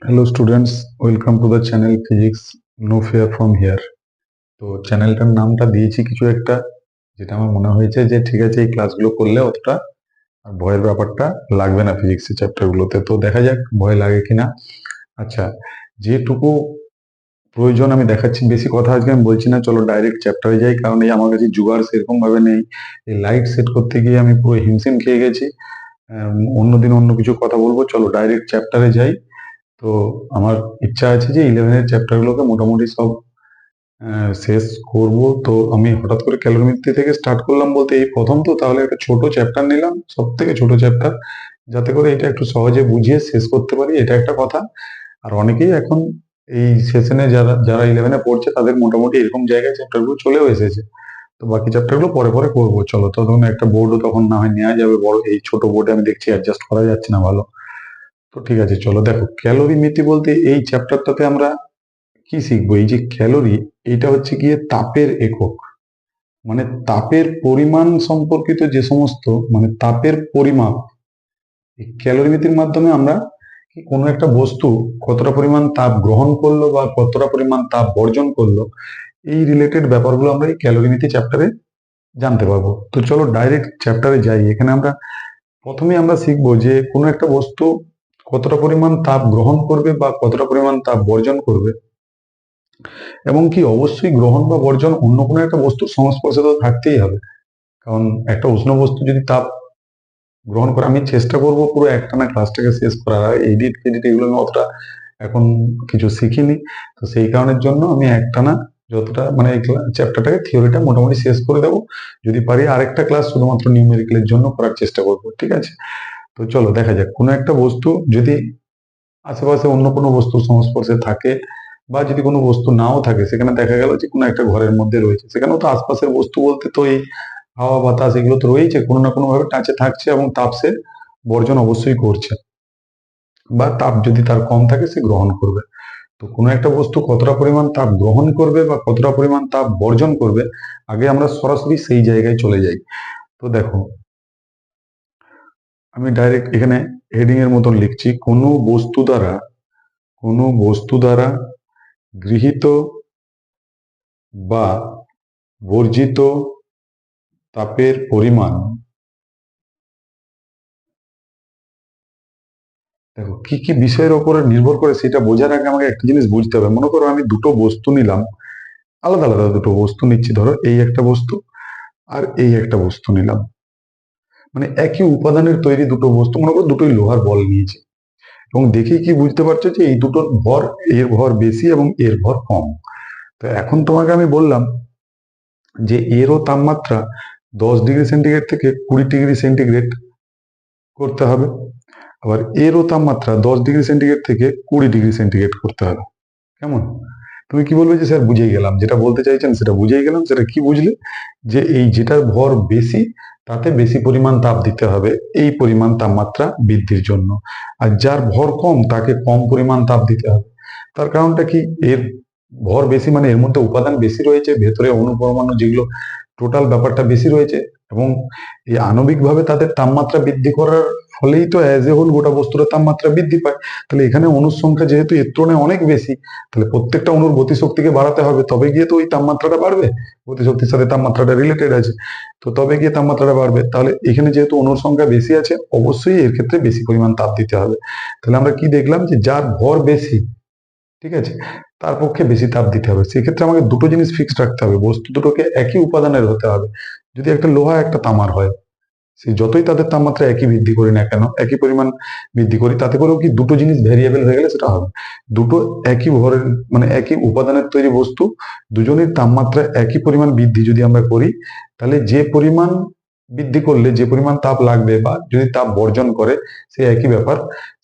Hello students, welcome to the channel physics no fear from here. তো চ্যানেলটার নামটা দিয়েছি কিছু একটা, যেটা আমার মনে হয়েছে যে ঠিক আছে, এই ক্লাসগুলো করলে অতটা আর ভয়ের ব্যাপারটা লাগবে না ফিজিক্সের চ্যাপ্টারগুলোতে। তো দেখা যাক ভয় লাগে কিনা। আচ্ছা, যেটুকু প্রয়োজন আমি দেখাচ্ছি, বেশি কথা আজকে আমি বলছি না, চলো ডাইরেক্ট চ্যাপ্টারে যাই। কারণ এই আমার কাছে জুগাড় সেরকম ভাবে নেই। এই লাইট সেট করতে গিয়ে আমি পুরো হিমশিম খেয়ে গেছি। অন্যদিন অন্য কিছু কথা বলবো, চলো ডাইরেক্ট চ্যাপ্টারে যাই। তো আমার ইচ্ছা আছে যে 11-এর চ্যাপ্টারগুলোকে মোটামুটি সব শেষ করব। তো আমি হঠাৎ করে ক্যালোরিমেট্রি থেকে স্টার্ট করলাম বলতে এই প্রথম, তো তাহলে একটা ছোট চ্যাপ্টার নিলাম, সব থেকে ছোট চ্যাপ্টার, যাতে করে এটা একটু সহজে বুঝিয়ে শেষ করতে পারি, এটা একটা কথা। আর অনেকেই এখন এই সেশনে যারা যারা 11-এ পড়ছে তাদের মোটামুটি এরকম জায়গায় চ্যাপ্টারগুলো চলেও এসেছে। তো বাকি চ্যাপ্টারগুলো পরে পরে করবো। চলো, তখন একটা বোর্ডও তখন না হয় নেওয়া যাবে, বড় এই ছোট বোর্ডে আমি দেখছি অ্যাডজাস্ট করা যাচ্ছে না ভালো। তো ঠিক আছে, চলো দেখো, ক্যালোরিমেট্রি বলতে এই চ্যাপ্টারটাতে আমরা কি শিখবো? এই যে ক্যালোরি, এটা হচ্ছে গিয়ে তাপের একক, মানে তাপের পরিমাণ সম্পর্কিত যে সমস্ত, মানে তাপের পরিমাপ। এই ক্যালোরিমেট্রির মাধ্যমে আমরা কি কোনো একটা বস্তু কতটা পরিমাণ তাপ গ্রহণ করলো বা কতটা পরিমাণ তাপ বর্জন করলো, এই রিলেটেড ব্যাপারগুলো আমরা এই ক্যালোরিমেট্রি চ্যাপ্টারে জানতে পারবো। তো চলো ডাইরেক্ট চ্যাপ্টারে যাই। এখানে আমরা প্রথমে আমরা শিখবো যে কোনো একটা বস্তু কতটা পরিমাণ তাপ গ্রহণ করবে বা কতটা পরিমাণ তাপ বর্জন করবে, এবং কি অবশ্যই গ্রহণ বা বর্জন অন্য কোনো একটা বস্তুর সংস্পর্শে তো থাকতেই হবে। কারণ একটা উষ্ণ বস্তু যদি তাপ গ্রহণ করে, আমি চেষ্টা করব পুরো একটানা ক্লাসটাকে শেষ করার। এডিট ফেডিট এগুলো আমি অতটা এখন কিছু শিখিনি, তো সেই কারণের জন্য আমি একটানা যতটা মানে এই চ্যাপ্টারটাকে থিওরিটা মোটামুটি শেষ করে দেবো। যদি পারি আরেকটা ক্লাস শুধুমাত্র নিউমেরিক্যালের জন্য করার চেষ্টা করব, ঠিক আছে? তো চলো দেখা যাক, কোনো একটা বস্তু যদি আশেপাশে অন্য কোনো বস্তুর সংস্পর্শে থাকে, বা যদি কোনো বস্তু নাও থাকে, সেখানে দেখা গেল যে কোনো একটা ঘরের মধ্যে রয়েছে, সেখানেও তো আশপাশের বস্তু বলতে তো এই হাওয়া বাতাস এগুলো তো রয়েছে, কোনো না কোনো ভাবে টাচে থাকছে এবং তাপ সে বর্জন অবশ্যই করছে, বা তাপ যদি তার কম থাকে সে গ্রহণ করবে। তো কোনো একটা বস্তু কতটা পরিমাণ তাপ গ্রহণ করবে বা কতটা পরিমাণ তাপ বর্জন করবে, আগে আমরা সরাসরি সেই জায়গায় চলে যাই। তো দেখো, আমি ডাইরেক্ট এখানে হেডিং এর মতন লিখছি, কোনো বস্তু দ্বারা গৃহীত বা বর্জিত তাপের পরিমাণ। দেখো, কি কি বিষয়ের উপরে নির্ভর করে সেটা বোঝার আগে আমাকে একটা জিনিস বুঝতে হবে। মনে করো আমি দুটো বস্তু নিলাম, আলাদা আলাদা দুটো বস্তু নিচ্ছি, ধরো এই একটা বস্তু আর এই একটা বস্তু নিলাম, মানে একই উপাদানের তৈরি দুটো বস্তু, মনে করো দুটোই লোহার বল নিয়েছি, এবং দেখেই কি বুঝতে পারছো যে এই দুটোর ভর, এর ভর বেশি এবং এর ভর কম। তো এখন তোমাকে আমি বললাম যে এরও তাপমাত্রা 10 ডিগ্রি সেন্টিগ্রেড থেকে 20 ডিগ্রি সেন্টিগ্রেড করতে হবে, আবার এরও তাপমাত্রা 10 ডিগ্রি সেন্টিগ্রেড থেকে 20 ডিগ্রি সেন্টিগ্রেড করতে হবে। কেমন? তুমি কি বলবে যে স্যার বুঝেই গেলাম, যেটা বলতে চাইছেন সেটা বুঝেই গেলাম, সেটা কি বুঝলে? যে এই যেটার ভর বেশি তাতে বেশি পরিমাণ তাপ দিতে হবে এই পরিমাণ তাপমাত্রা বৃদ্ধির জন্য, আর যার ভর কম তাকে কম পরিমাণ তাপ দিতে হবে। তার কারণটা কি? এর ভর বেশি মানে এর মধ্যে উপাদান বেশি রয়েছে, ভেতরে অণু পরমাণু যেগুলো, টোটাল ব্যাপারটা বেশি রয়েছে, এবং এই আণবিকভাবে তাদের তাপমাত্রা বৃদ্ধি করার ফলেই তো অ্যাজ এ হোল গোটা বস্তুর তাপমাত্রা বৃদ্ধি পায়। তাহলে এখানে অণুর সংখ্যা যেহেতু এর তুলনায় অনেক বেশি, তাহলে প্রত্যেকটা অণুর গতিশক্তিকে বাড়াতে হবে, তবে গিয়ে তো ওই তাপমাত্রাটা বাড়বে। গতিশক্তির সাথে তাপমাত্রাটা রিলেটেড আছে, তো তবে গিয়ে তাপমাত্রাটা বাড়বে। তাহলে এখানে যেহেতু অণুর সংখ্যা বেশি আছে, অবশ্যই এর ক্ষেত্রে বেশি পরিমাণ তাপ দিতে হবে। তাহলে আমরা কি দেখলাম, যে যার ভর বেশি, ঠিক আছে, তার পক্ষে বেশি তাপ দিতে হবে। সেক্ষেত্রে আমাকে দুটো জিনিস ফিক্সড রাখতে হবে, বস্তু দুটোকে একই উপাদানের হতে হবে। যদি একটা লোহা একটা তামার হয়, সে যতই তাদের তাপমাত্রা একই বৃদ্ধি করি না কেন, একই পরিমাণ বৃদ্ধি করি, তাতে করেও কি দুটো জিনিস ভেরিয়েবল হয়ে গেলে সেটা হবে। দুটো একই ভরের মানে একই উপাদানের তৈরি বস্তু, দুজনের তাপমাত্রা একই পরিমাণ বৃদ্ধি যদি আমরা করি, তাহলে যে পরিমাণ বৃদ্ধি করলে যে পরিমাণ তাপ লাগবে বা যদি তাপ বর্জন করে, সে একই ব্যাপার,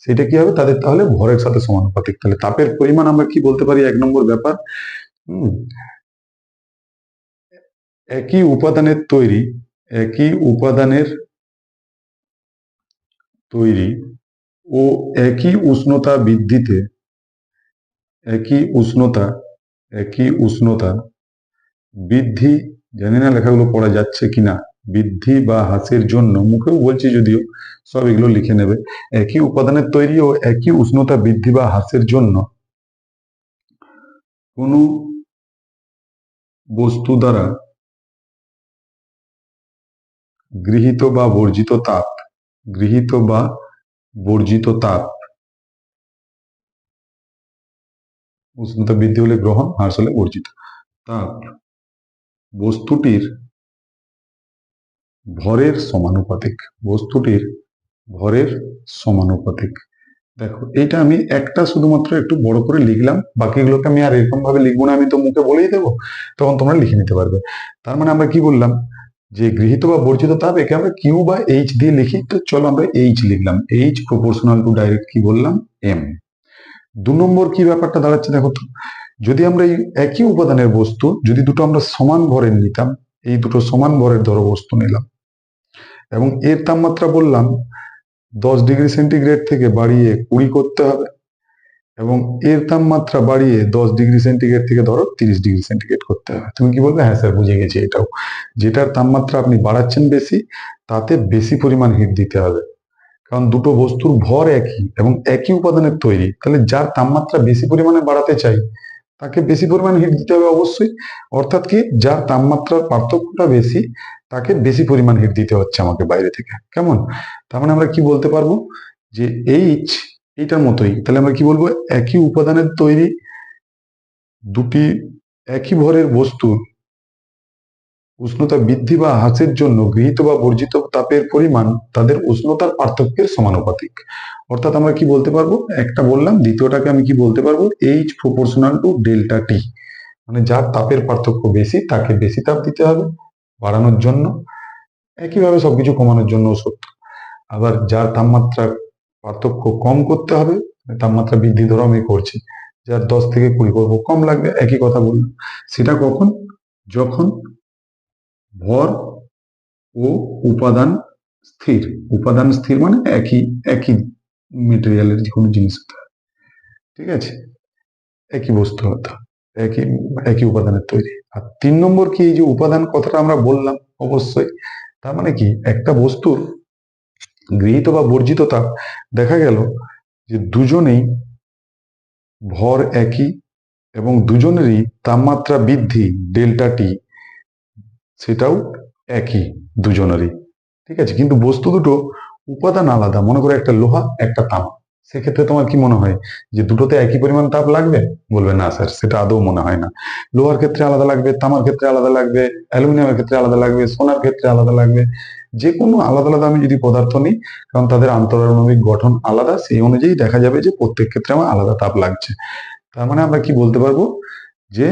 সেটা কি হবে, তাদের তাহলে ভরের সাথে সমানুপাতিক। তাহলে তাপের পরিমাণ আমরা কি বলতে পারি? 1 নম্বর ব্যাপার, হম একই উপাদানের তৈরি, একই উপাদানের তৈরি ও একই উষ্ণতা বৃদ্ধিতে, একই উষ্ণতা একই উষ্ণতা বৃদ্ধি, জানি না লেখাগুলো পড়া যাচ্ছে কিনা, বৃদ্ধি বা হ্রাসের জন্য, মুখেও বলছি যদিও, সব এগুলো লিখে নেবে। একই উপাদানের তৈরি ও একই উষ্ণতা বৃদ্ধি বা হ্রাসের জন্য কোনো বস্তু দ্বারা গৃহীত বা বর্জিত তাপ, গৃহীত বা বর্জিত তাপ, উষ্ণতা বৃদ্ধি হলে গ্রহণ, হ্রাস হলে বর্জিত তাপ বস্তুটির ভরের সমানুপাতিক, বস্তুটির ভরের সমানুপাতিক। দেখো এইটা আমি একটা শুধুমাত্র একটু বড় করে লিখলাম, বাকিগুলোকে আমি আর এরকম ভাবে লিখবো না, আমি তো মুখে বলেই দেবো, তখন তোমরা লিখে নিতে পারবে। তার মানে আমরা কি বললাম, যে গৃহীত বা বর্জিত তাপ একে আমরা কিউ বা এইচ দিয়ে লিখি, তো চলো আমরা এইচ লিখলাম, এইচ প্রপোর্শনাল টু ডাইরেক্ট কি বললাম, এম। 2 নম্বর কি ব্যাপারটা দাঁড়াচ্ছে দেখো তো, যদি আমরা এই একই উপাদানের বস্তু যদি দুটো আমরা সমান ভরের নিতাম, এই দুটো সমান ভরের ধরো বস্তু নিলাম এবং এর তাপমাত্রা বললাম 10 ডিগ্রি সেন্টিগ্রেড থেকে বাড়িয়ে 20 করতে হবে, এবং এর তাপমাত্রা বাড়িয়ে 10 ডিগ্রি সেন্টিগ্রেড থেকে ধরো 30 ডিগ্রি সেন্টিগ্রেড করতে হবে, তুমি কি বলবে, হ্যাঁ স্যার বুঝে গেছি এটাও, যেটার তাপমাত্রা আপনি বাড়াচ্ছেন বেশি তাতে বেশি পরিমাণ হিট দিতে হবে, কারণ দুটো বস্তুর ভর একই এবং একই উপাদানের তৈরি, তাহলে যার তাপমাত্রা বেশি পরিমাণে বাড়াতে চাই তাকে বেশি পরিমাণ হিট দিতে হবে অবশ্যই, অর্থাৎ কি যার তাপমাত্রার পার্থক্যটা বেশি তাকে বেশি পরিমাণ হিট দিতে হচ্ছে আমাকে বাইরে থেকে, কেমন? তার মানে আমরা কি বলতে পারবো, যে এইচ এইটার মতোই, তাহলে আমরা কি বলবো, একই উপাদানের তৈরি দুটি একই ভরের বস্তুর উষ্ণতা বৃদ্ধি বা হ্রাসের জন্য গৃহীত বা বর্জিত তাপের পরিমাণ তাদের উষ্ণতার পার্থক্যের সমানুপাতিক। অর্থাৎ আমরা কি বলতে পারবো, একটা বললাম, দ্বিতীয়টাকে আমি কি বলতে পারবো, এইচ প্রপোর্শনাল টু ডেল্টা টি, মানে যার তাপের পার্থক্য বেশি তাকে বেশি তাপ দিতে হবে বাড়ানোর জন্য, একইভাবে সবকিছু কমানোর জন্য সত্য। আবার যার তাপমাত্রা পার্থক্য কম করতে হবে, তাপমাত্রা বৃদ্ধি ধরো আমি করছি, যার 10 থেকে 20 করবো, কম লাগবে, একই কথা বললাম। সেটা কখন, যখন ভর ও উপাদান স্থির, উপাদান স্থির মানে একই একই মেটেরিয়ালের যে কোনো জিনিস হতে হয়, ঠিক আছে, একই বস্তু হতে হয়, একই একই উপাদানের তৈরি। আর 3 নম্বর কি, এই যে উপাদান কথাটা আমরা বললাম, অবশ্যই তার মানে কি একটা বস্তুর গৃহীত বা বর্জিত তাপ, দেখা গেল যে দুজনেই ভর একই এবং দুজনেরই তাপমাত্রা বৃদ্ধি ডেল্টা টি সেটাও একই দুজনেরই, ঠিক আছে, কিন্তু বস্তু দুটো উপাদান আলাদা, মনে করো একটা লোহা একটা তামা, সেক্ষেত্রে তোমার কি মনে হয় যে দুটোতে একই পরিমাণ তাপ লাগবে? বলবে না স্যার, সেটা আদৌ মনে হয় না। লোহার ক্ষেত্রে আলাদা লাগবে, তামার ক্ষেত্রে আলাদা লাগবে, অ্যালুমিনিয়ামের ক্ষেত্রে আলাদা লাগবে, সোনার ক্ষেত্রে আলাদা লাগবে, যে কোনো আলাদা আলাদা আমি যদি পদার্থ নিই, কারণ তাদের আন্তঃআণবিক গঠন আলাদা, সেই অনুযায়ী দেখা যাবে যে প্রত্যেক ক্ষেত্রে আমার আলাদা তাপ লাগছে। তার মানে আমরা কি বলতে পারবো, যে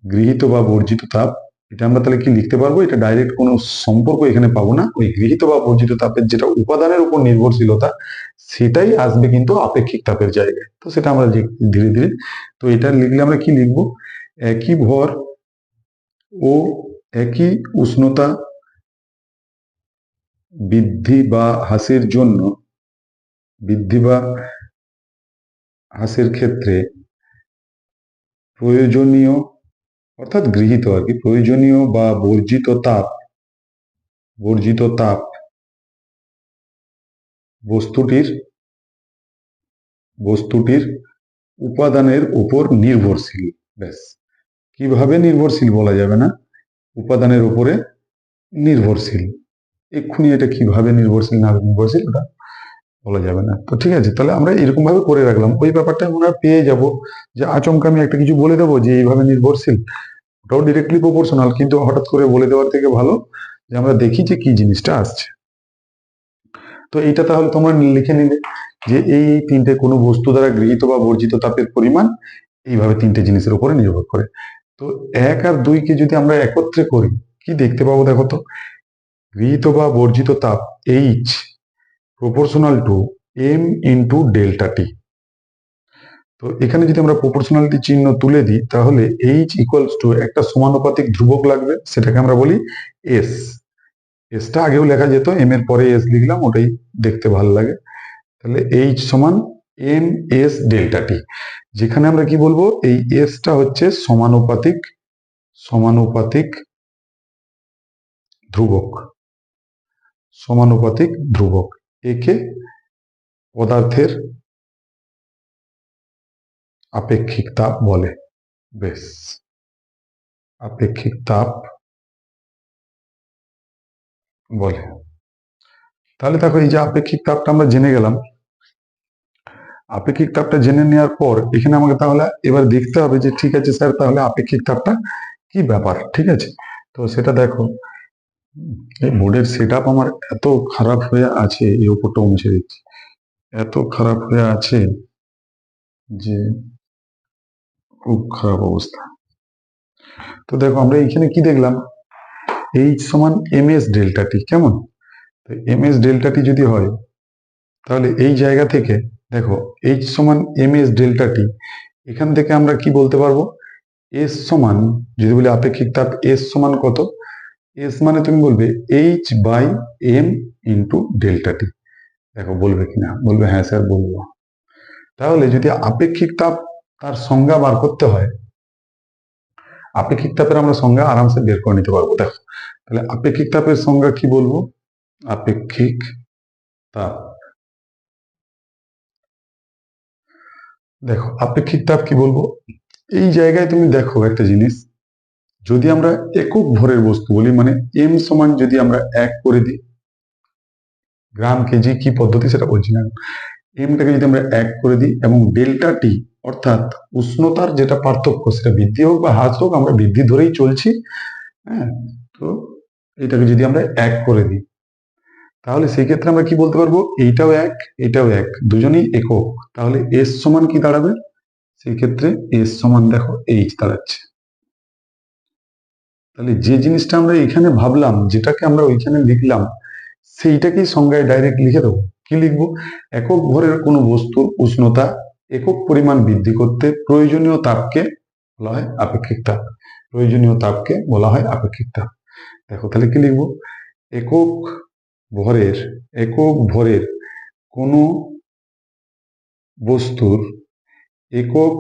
গৃহীত বা বর্জিত তাপ, এটা আমরা তাহলে কি লিখতে পারবো, এটা ডাইরেক্ট কোনো সম্পর্ক এখানে পাবো না, ওই গৃহীত বা বর্জিত তাপের যেটা উপাদানের উপর নির্ভরশীলতা সেটাই আসবে কিন্তু আপেক্ষিক তাপের জায়গায়, তো সেটা আমরা ধীরে ধীরে, তো এটা লিখলে আমরা কি লিখবো, একই ভর ও একই উষ্ণতা বৃদ্ধি বা হ্রাসের জন্য, বৃদ্ধি বা হ্রাসের ক্ষেত্রে প্রয়োজনীয়, অর্থাৎ গৃহীত আর কি, প্রয়োজনীয় বা বর্জিত তাপ, বর্জিত তাপ বস্তুটির বস্তুটির উপাদানের উপর নির্ভরশীল। ব্যাস, কিভাবে নির্ভরশীল বলা যাবে না, উপাদানের উপরে নির্ভরশীল, এক্ষুনি এটা কিভাবে নির্ভরশীল না নির্ভরশীল ওটা বলা যাবে না। তো ঠিক আছে, তাহলে আমরা এরকম ভাবে করে রাখলাম, ওই ব্যাপারটা আমরা পেয়ে যাব, যে আচমকা আমি একটা কিছু বলে দেবো যে এইভাবে নির্ভরশীল, ওটাও ডিরেক্টলি প্রপোর্শনাল, কিন্তু হঠাৎ করে বলে দেওয়ার থেকে ভালো যে আমরা দেখি যে কি জিনিসটা আসছে। তো এইটা তাহলে তোমরা লিখে নিলে, যে এই তিনটে কোনো বস্তু দ্বারা গৃহীত বা বর্জিত তাপের পরিমাণ এইভাবে তিনটে জিনিসের উপরে নির্ভর করে। তো 1 আর 2 কে যদি আমরা একত্রে করি, কি দেখতে পাবো দেখো তো, গৃহীত বা বর্জিত তাপ H proportional to M into delta T. তো এখানে যদি আমরা প্রপোর্শনালিটি চিহ্ন তুলে দিই, তাহলে এইচ ইকুয়ালস টু একটা সমানুপাতিক ধ্রুবক লাগবে, সেটাকে আমরা বলি এস। এসটা আগেও লেখা যেত, এম এর পরে এস লিখলাম, ওটাই দেখতে ভালো লাগে। তাহলে এইচ সমান এম এস ডেল্টা টি, যেখানে আমরা কি বলবো, এই এসটা হচ্ছে সমানুপাতিক, সমানুপাতিক ধ্রুবক, সমানুপাতিক ধ্রুবক, একে পদার্থের আপেক্ষিক তাপ বলে। বেশ, আপেক্ষিক তাপ বলে। তাহলে দেখো, এই যে আপেক্ষিক তাপটা আমরা জেনে গেলাম, আপেক্ষিক তাপটা জেনে নেওয়ার পর এখানে আমাকে তাহলে এবার দেখতে হবে যে ঠিক আছে স্যার, তাহলে আপেক্ষিক তাপটা কি ব্যাপার, ঠিক আছে। তো সেটা দেখো, এই বোর্ডের সেট আমার এত খারাপ হয়ে আছে, এই উপরটা মুছে দিচ্ছি, এত খারাপ হয়ে আছে যে খুব খারাপ অবস্থা। তো দেখো, আমরা এখানে কি দেখলাম, এইচ সমান এম এস ডেল্টা টি, কেমন? তো এম এস ডেল্টা টি যদি হয়, তাহলে এই জায়গা থেকে দেখো এইচ সমান এম এস ডেল্টা টি, এখান থেকে আমরা কি বলতে পারবো, এস সমান, যদি বলি আপেক্ষিক তাপ এস সমান কত, এস মানে তুমি বলবে H by M into delta T. দেখো বলবে কিনা, বলবে হ্যাঁ স্যার বলবো। তাহলে যদি আপেক্ষিক তাপ তার সংজ্ঞা বার করতে হয়, আপেক্ষিক তাপের আমরা সংজ্ঞা আরামসে বের করে নিতে পারবো। দেখো তাহলে আপেক্ষিক তাপের সংজ্ঞা কি বলবো, আপেক্ষিক তাপ, দেখো আপেক্ষিক তাপ কি বলবো, এই জায়গায় তুমি দেখো একটা জিনিস, যদি আমরা একক ভরের বস্তু বলি, মানে এম সমান যদি আমরা 1 করে দিই, গ্রাম কেজি কি পদ্ধতি সেটা বলছি না, এমটাকে যদি আমরা 1 করে দিই এবং ডেল্টা টি অর্থাৎ উষ্ণতার যেটা পার্থক্য, সেটা বৃদ্ধি হোক বা হ্রাস হোক, আমরা বৃদ্ধি ধরেই চলছি, হ্যাঁ। তো এটাকে যদি আমরা 1 করে দিই, তাহলে সেই ক্ষেত্রে আমরা কি বলতে পারবো, এইটাও 1 এটাও 1, দুজনেই একক। তাহলে এস সমান কি দাঁড়াবে, সেই ক্ষেত্রে এস সমান দেখো এইচ দাঁড়াচ্ছে। তাহলে যে জিনিসটা আমরা এখানে ভাবলাম, যেটাকে আমরা ওইখানে লিখলাম, সেইটাকেই সংজ্ঞায় ডাইরেক্ট লিখে দেবো। কি লিখবো, একক ভরের কোনো বস্তুর উষ্ণতা একক পরিমাণ বৃদ্ধি করতে প্রয়োজনীয় তাপকে বলা হয় আপেক্ষিক তাপ, প্রয়োজনীয় তাপকে বলা হয় আপেক্ষিক তাপ। দেখো তাহলে কি লিখবো, একক ভরের, একক ভরের কোনো বস্তুর একক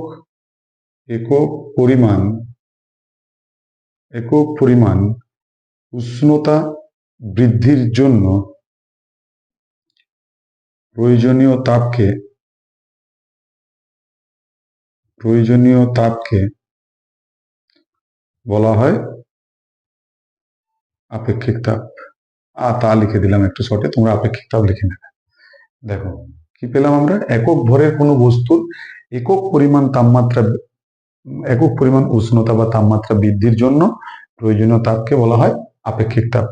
একক পরিমাণ, একক পরিমাণ উষ্ণতা বৃদ্ধির জন্য প্রয়োজনীয় তাপকে, প্রয়োজনীয় তাপকে বলা হয় আপেক্ষিক তাপ। তা লিখে দিলাম একটু শর্টে, তোমরা আপেক্ষিক তাপ লিখে নেবে। দেখো কি পেলাম আমরা, একক ভরের কোনো বস্তুর একক পরিমাণ তাপমাত্রা, একক পরিমাণ উষ্ণতা বা তাপমাত্রা বৃদ্ধির জন্য প্রয়োজনীয় তাপকে বলা হয় আপেক্ষিক তাপ।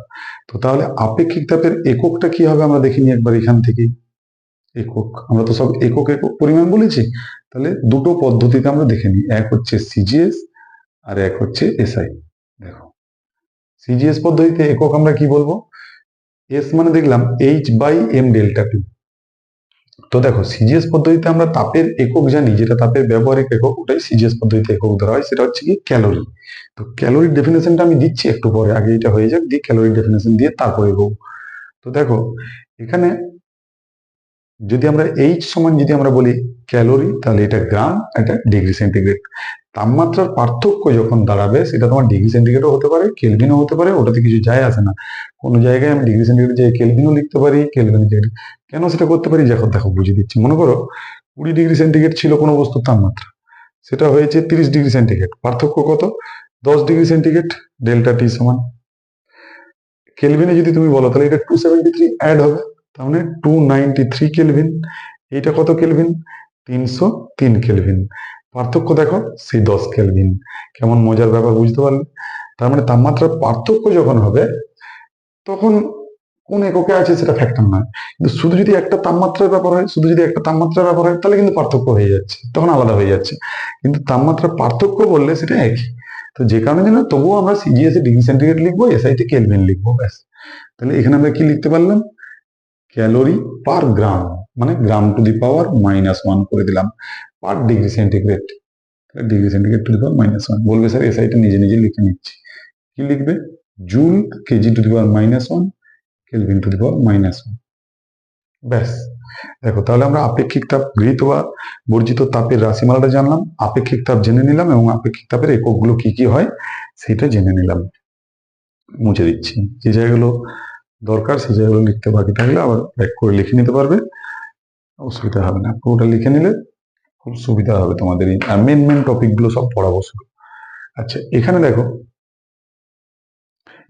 তো তাহলে আপেক্ষিক তাপের এককটা কি হবে আমরা দেখে নিই একবার এখান থেকে। একক, আমরা তো সব একক একক পরিমাণ বলেছি, তাহলে দুটো পদ্ধতিতে আমরা দেখে নিই, এক হচ্ছে সিজিএস আর এক হচ্ছে এসআই। দেখো সিজিএস পদ্ধতিতে একক আমরা কি বলবো, এস মানে দেখলাম H by M delta T. তো দেখো সিজিএস পদ্ধতিতে আমরা তাপের একক জানি, যেটা তাপের ব্যবহারিক একক, ওটাই সিজিএস পদ্ধতিতে একক ধরা হয়, সেটা হচ্ছে কি ক্যালোরি। তো ক্যালোরির ডেফিনেশনটা আমি দিচ্ছি একটু পরে, আগে এটা হয়ে যাক, দিয়ে ক্যালোরির ডেফিনেশন দিয়ে তারপরে এগোবো। তো দেখো এখানে যদি আমরা এইচ সমান যদি আমরা বলি ক্যালোরি, তাহলে এটা গ্রাম, এটা ডিগ্রি সেন্টিগ্রেড। তাপমাত্রার পার্থক্য যখন দাঁড়াবে, সেটা তোমার ডিগ্রি সেন্টিগ্রেডও হতে পারে, কেলভিনও হতে পারে, ওটাতে কিছু যায় আসে না। কোনো জায়গায় আমি ডিগ্রি সেন্টিগ্রেড যে কেলভিনও লিখতে পারি, কেলভিন কেন সেটা করতে পারি, দেখো দেখো বুঝিয়ে দিচ্ছি। মনে করো 20 ডিগ্রি সেন্টিগ্রেড ছিল কোনো বস্তুর তাপমাত্রা, সেটা হয়েছে 30 ডিগ্রি সেন্টিগ্রেড, পার্থক্য কত, 10 ডিগ্রি সেন্টিগ্রেড, ডেল্টা টি সমান। কেলভিনে যদি তুমি বলো, তাহলে এটা 273 অ্যাড হবে, তার মানে 293 কেলভিন। এটা কত কেলভিন, 303 কেলভিন। পার্থক্য দেখো সেই 10 কেলভিন। কেমন মজার ব্যাপার, বুঝতে পারলে? তার মানে তাপমাত্রার পার্থক্য যখন হবে, তখন কোন এককে আছে সেটা ফ্যাক্টর নয়, কিন্তু শুধু যদি একটা তাপমাত্রার ব্যাপার হয়, শুধু যদি একটা তাপমাত্রার ব্যাপার হয়, তাহলে কিন্তু পার্থক্য হয়ে যাচ্ছে, তখন আলাদা হয়ে যাচ্ছে। কিন্তু তাপমাত্রার পার্থক্য বললে সেটা একই। তো যে কারণে জন্য তবুও আমরা সিজিএস এ ডিগ্রি সেন্টিগ্রেড লিখবো, এসআইতে কেলভিন লিখবো, ব্যাস। তাহলে এখানে আমরা কি লিখতে পারলাম, ক্যালোরি পার গ্রাম, মানে গ্রাম টু দি পাওয়ার -1 করে দিলাম, per degree centigrade, degree centigrade to the power -1। বলবে স্যার এসআইটা নিজে নিজে লিখে নিচ্ছি, কি লিখবে, joule kg to the power -1, kelvin to the power -1। ব্যাস। দেখো তাহলে আমরা আপেক্ষিক তাপ গৃহীত বা বর্জিত তাপের রাশিমালাটা জানলাম, আপেক্ষিক তাপ জেনে নিলাম, এবং আপেক্ষিক তাপের এককগুলো কি কি হয় সেটা জেনে নিলাম। মুছে দিচ্ছি। যে জায়গাগুলো দরকার সেই জায়গাগুলো লিখতে বাকি থাকলে আবার ব্যাক করে লিখে নিতে পারবে, অসুবিধা হবে না। পুরোটা লিখে নিলে খুব সুবিধা হবে তোমাদের। আর মেন মেন টপিকগুলো সব পড়াবো শুধু। আচ্ছা, এখানে দেখো,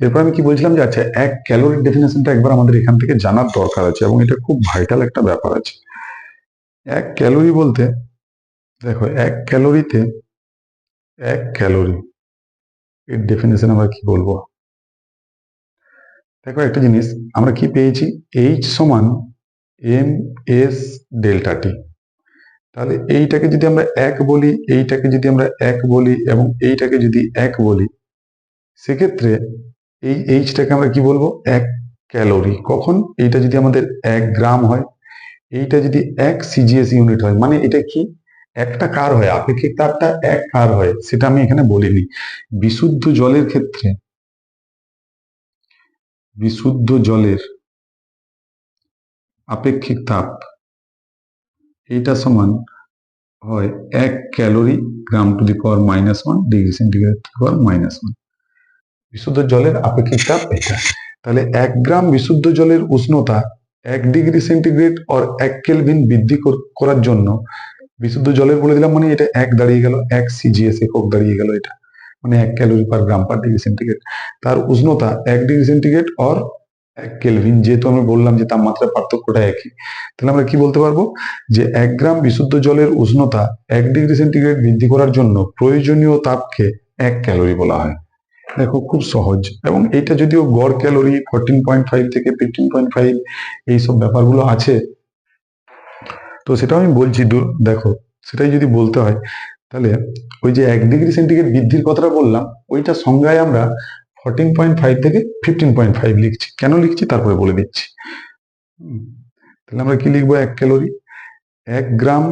এরপর আমি কি বলছিলাম যে আচ্ছা, 1 ক্যালোরির ডেফিনেশনটা একবার আমাদের এখান থেকে জানার দরকার আছে, এবং এটা খুব ভাইটাল একটা ব্যাপার আছে। 1 ক্যালোরি বলতে, দেখো 1 ক্যালোরিতে, 1 ক্যালোরি এর ডেফিনেশন আমরা কি বলবো? দেখো একটা জিনিস আমরা কি পেয়েছি, H সমান MS ডেল্টা টি। তাহলে এইটাকে যদি আমরা 1 বলি, এইটাকে যদি আমরা 1 বলি, এবং এইটাকে যদি 1 বলি, সেক্ষেত্রে এই এইচটাকে আমরা কি বলবো? 1 ক্যালোরি। কখন? এইটা যদি আমাদের 1 গ্রাম হয়, এইটা যদি 1 সিজিএস ইউনিট হয়, মানে এটা কি একটা কার হয়, আপেক্ষিক তাপটা 1 কার হয়, সেটা আমি এখানে বলিনি। বিশুদ্ধ জলের ক্ষেত্রে, বিশুদ্ধ জলের আপেক্ষিক তাপ এইটা সমান হয় 1 calorie gram to the power -1 degree centigrade to the power -1। বিশুদ্ধ জলের আপেক্ষিক তাপ এটা। তাহলে 1 গ্রাম বিশুদ্ধ জলের উষ্ণতা 1 ডিগ্রি সেন্টিগ্রেড আর 1 কেলভিন বৃদ্ধি করার জন্য, বিশুদ্ধ জলের বলে দিলাম মানে এটা 1 দাঁড়িয়ে গেল, 1 সিজিএস একক দাঁড়িয়ে গেল, এটা মানে 1 ক্যালোরি পার গ্রাম পার ডিগ্রি সেন্টিগ্রেড। তার উষ্ণতা 1 ডিগ্রি সেন্টিগ্রেড আর 1 কেলভিন, যেহেতু আমি বললাম যে তাপমাত্রার পার্থক্যটা একই, তাহলে আমরা কি বলতে পারবো যে 1 গ্রাম বিশুদ্ধ জলের উষ্ণতা 1 ডিগ্রি সেন্টিগ্রেড বৃদ্ধি করার জন্য প্রয়োজনীয় তাপকে 1 ক্যালোরি বলা হয়। দেখো খুব সহজ, এবং এটা যদিও গড় ক্যালোরি 14.5 থেকে 15.5 এইসব ব্যাপারগুলো আছে, তো সেটাও আমি বলছি। দেখো সেটাই যদি বলতে হয়, তাহলে ওই যে 1 ডিগ্রি সেন্টিগ্রেড বৃদ্ধির কথাটা বললাম, ওইটা সংজ্ঞায় আমরা 14.5 থেকে 15.5 লিখছি। কেন লিখছি তারপরে বলে দিচ্ছি। তাহলে আমরা কি লিখবো? 1 ক্যালোরি, 1 গ্রাম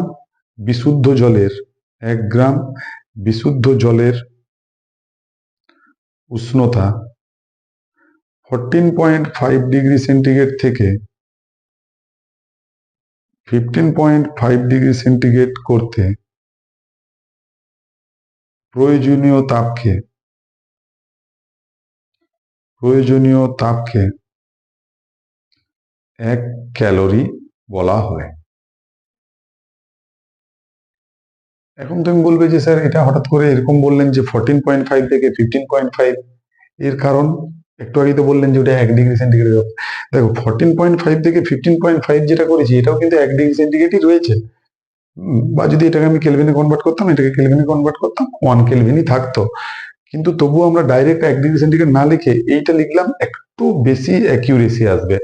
বিশুদ্ধ জলের, 1 গ্রাম বিশুদ্ধ জলের উষ্ণতা 14.5 ডিগ্রি সেন্টিগ্রেড থেকে 15.5 ডিগ্রি সেন্টিগ্রেড করতে প্রয়োজনীয় তাপকে, প্রয়োজনীয় তাপকে 1 ক্যালোরি বলা হয়। এখন তুমি বলবে যে স্যার এটা হঠাৎ করে এরকম বললেন যে 14.5 থেকে 15.5, এর কারণ? একটু আগেই তো বললেন যে ওটা 1 ডিগ্রি সেন্টিগ্রেড। দেখো 14.5 থেকে 15.5 যেটা করেছি, এটাও কিন্তু 1 ডিগ্রি সেন্টিগ্রেডই রয়েছে। বা যদি এটাকে আমি কেলভিনে কনভার্ট করতাম, এটাকে কেলভিনে কনভার্ট করতাম, 1 কেলভিনই থাকতো। কিন্তু তবুও আমরা ডাইরেক্ট 1 ডিগ্রি সেন্টিগ্রেড না লিখে এইটা লিখলাম, একটু বেশি অ্যাকিউরেসি আসবে।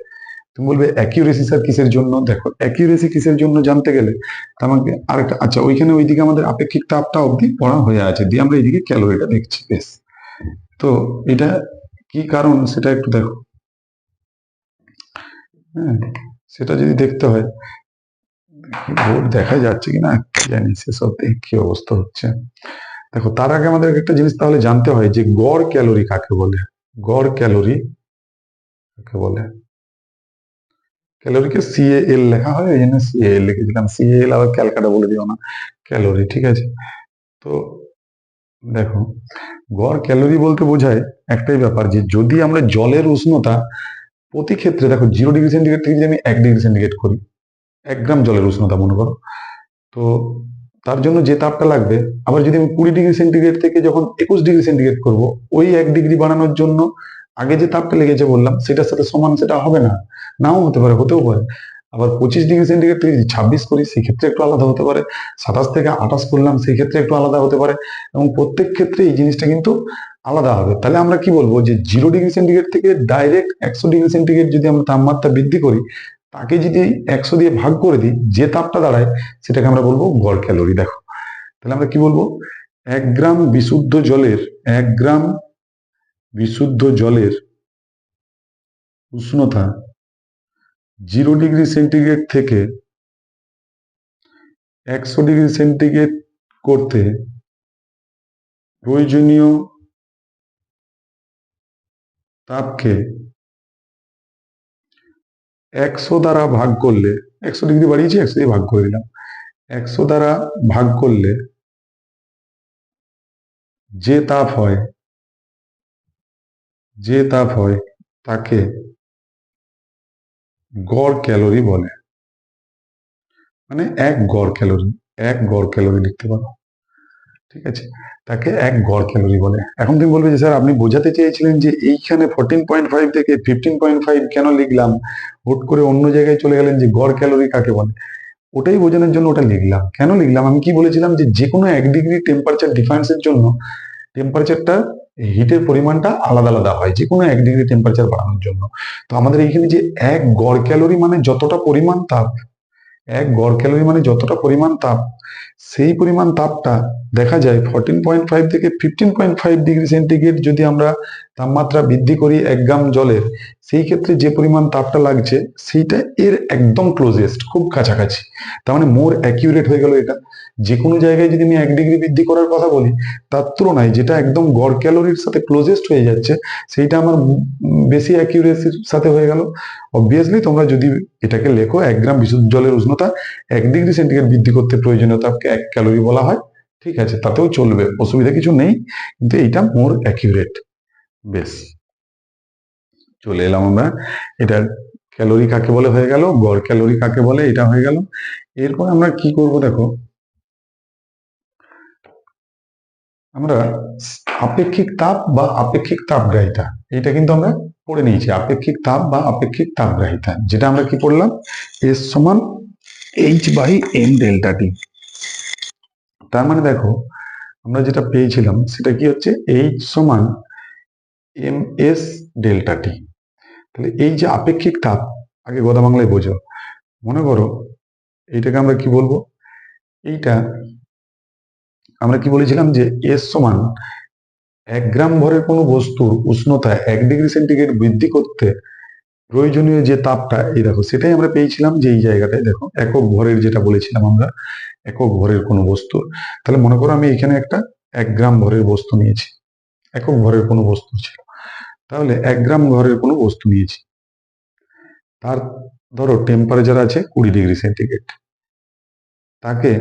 তুমি বলবে অ্যাকিউরেসি স্যার কিসের জন্য? দেখো অ্যাকিউরেসি কিসের জন্য জানতে গেলে আমাকে আরেকটা, আচ্ছা ওইখানে ওইদিকে আমাদের আপেক্ষিক তাপটা অবধি পড়া হয়ে আছে, দিয়ে আমরা এইদিকে ক্যালোরিটা দেখছি, বেশ। তো এটা কি কারণ সেটা একটু দেখো। হ্যাঁ, সেটা যদি দেখতে হয়, বোর্ড দেখা যাচ্ছে কিনা কি জানি, সেসব দেখে কি অবস্থা হচ্ছে। দেখো তার আগে আমাদের একটা জিনিস তাহলে জানতে হয় যে গড় ক্যালোরি কাকে বলে। গড় ক্যালোরি কাকে বলে? ক্যালোরিকে সিএএল লেখা হয়, ওই জন্য সিএএল লিখেছিলাম। সিএএল আবার ক্যালকাটা বলে দিও না, ক্যালোরি, ঠিক আছে? তো দেখো, গড় ক্যালোরি বলতে বোঝায় একটাই ব্যাপার, যে যদি আমরা জলের উষ্ণতা প্রতি ক্ষেত্রে, দেখো 0 ডিগ্রি সেন্টিগ্রেড থেকে যদি আমি 1 ডিগ্রি সেন্টিগ্রেড করি, 1 গ্রাম জলের উষ্ণতা মনে করো, তো তার জন্য যে তাপটা লাগবে, আবার যদি আমি 20 ডিগ্রি সেন্টিগ্রেড থেকে যখন 21 ডিগ্রি সেন্টিগ্রেড করবো, ওই 1 ডিগ্রি বাড়ানোর জন্য আগে যে তাপটা লেগেছে বললাম, সেটার সাথে সমান সেটা হবে না, নাও হতে পারে, হতেও পারে। আবার 25 ডিগ্রি সেন্টিগ্রেড থেকে যদি 26 করি, সেক্ষেত্রে একটু আলাদা হতে পারে। 27 থেকে 28 করলাম, সেই ক্ষেত্রে একটু আলাদা হতে পারে, এবং প্রত্যেক ক্ষেত্রে এই জিনিসটা কিন্তু আলাদা হবে। তাহলে আমরা কি বলবো যে 0 ডিগ্রি সেন্টিগ্রেড থেকে ডাইরেক্ট 100 ডিগ্রি সেন্টিগ্রেড যদি আমরা তাপমাত্রা বৃদ্ধি করি, তাকে যদি 100 দিয়ে ভাগ করে দিই, যে তাপটা দাঁড়ায় সেটাকে আমরা বলবো গড় ক্যালোরি। দেখো তাহলে আমরা কি বলবো? 1 গ্রাম বিশুদ্ধ জলের, 1 গ্রাম বিশুদ্ধ জলের উষ্ণতা 0 ডিগ্রি সেন্টিগ্রেড থেকে 100 ডিগ্রি সেন্টিগ্রেড করতে প্রয়োজনীয় তাপকে 100 দ্বারা ভাগ করলে, 100 ডিগ্রি বাড়িয়েছি, 100 দিয়ে ভাগ করে দিলাম, 100 দ্বারা ভাগ করলে যে তাপ হয়, যে তাপ হয় তাকে গড় ক্যালোরি বলে। মানে এক গড় ক্যালোরি লিখতে পারো। ঠিক আছে, তাকে এক গড় ক্যালোরি বলে। এখন তুমি বলবে যে স্যার আপনি বোঝাতে চেয়েছিলেন যে এইখানে 14.5 থেকে 15.5 কেন লিখলাম, হুট করে অন্য জায়গায় চলে গেলেন যে গড় ক্যালোরি কাকে বলে। ওটাই বোঝানোর জন্য ওটা লিখলাম। কেন লিখলাম, আমি কি বলেছিলাম যে কোনো 1 ডিগ্রি টেম্পারেচার ডিফারেন্সের জন্য টেম্পারেচারটা, হিটের পরিমাণটা আলাদা আলাদা হয় যে কোনো 1 ডিগ্রি টেম্পারেচার বাড়ানোর জন্য। তো আমাদের এইখানে যে এক গড় ক্যালোরি মানে যতটা পরিমাণ তাপ, এক গড় ক্যালোরি মানে যতটা পরিমাণ তাপ, সেই পরিমাণ তাপটা দেখা যায় 14.5 থেকে 15.5 ডিগ্রি সেন্টিগ্রেড যদি আমরা তাপমাত্রা বৃদ্ধি করি 1 গ্রাম জলের, সেই ক্ষেত্রে যে পরিমাণ তাপটা লাগছে সেইটা এর একদম ক্লোজেস্ট, খুব কাছাকাছি। তার মানে মোর অ্যাকিউরেট হয়ে গেল এটা। যে কোনো জায়গায় যদি আমি 1 ডিগ্রি বৃদ্ধি করার কথা বলি, তার তুলনায় যেটা একদম গড় ক্যালোরির সাথে ক্লোজেস্ট হয়ে যাচ্ছে, সেইটা আমার বেশি অ্যাকিউরেসির সাথে হয়ে গেল। অবভিয়াসলি তোমরা যদি এটাকে লেখো 1 গ্রাম বিশুদ্ধ জলের উষ্ণতা 1 ডিগ্রি সেন্টিগ্রেড বৃদ্ধি করতে প্রয়োজনীয় তাপকে 1 ক্যালোরি বলা হয়। ঠিক আছে, তাতেও চলবে, অসুবিধা কিছু নেই, কিন্তু এইটা মোর অ্যাকিউরেট। বেশ, চলে এলাম আমরা। এটা ক্যালোরি কাকে বলে হয়ে গেল, গড় ক্যালোরি কাকে বলে এটা হয়ে গেল। এরপর আমরা কি করব দেখো, আমরা আপেক্ষিক তাপ বা আপেক্ষিক তাপগ্রাহিতা, এটা কিন্তু আমরা পড়ে নিয়েছি। আপেক্ষিক তাপ বা আপেক্ষিক তাপগ্রাহিতা, যেটা আমরা কি পড়লাম, এস সমান H/m ডেল্টা টি। তার মানে দেখো আমরা যেটা পেয়েছিলাম সেটা কি হচ্ছে, H সমান ms ডেল্টা টি। তাহলে এই যে আপেক্ষিক তাপ, আগে কথা বাংলায় বোঝো। মনে করো এইটাকে আমরা কি বলবো, এইটা আমরা কি বলেছিলাম যে এস সমান 1 গ্রাম ভরের কোনো বস্তুর উষ্ণতা 1 ডিগ্রি সেন্টিগ্রেড বৃদ্ধি করতে প্রয়োজনীয় যে তাপটা, এই দেখো সেটাই আমরা পেয়েছিলাম যে এই জায়গাটায় দেখো একক ভরের, যেটা বলেছিলাম আমরা একক ভরের কোনো বস্তু। তাহলে মনে করো আমি এখানে একটা 1 গ্রাম ভরের বস্তু নিয়েছি, একক ভরের কোনো বস্তু ছিল। তাহলে 1 গ্রাম ভরের কোনো বস্তু নিয়েছি, তার ধরো টেম্পারেচার আছে 20 ডিগ্রি সেন্টিগ্রেড। তাকে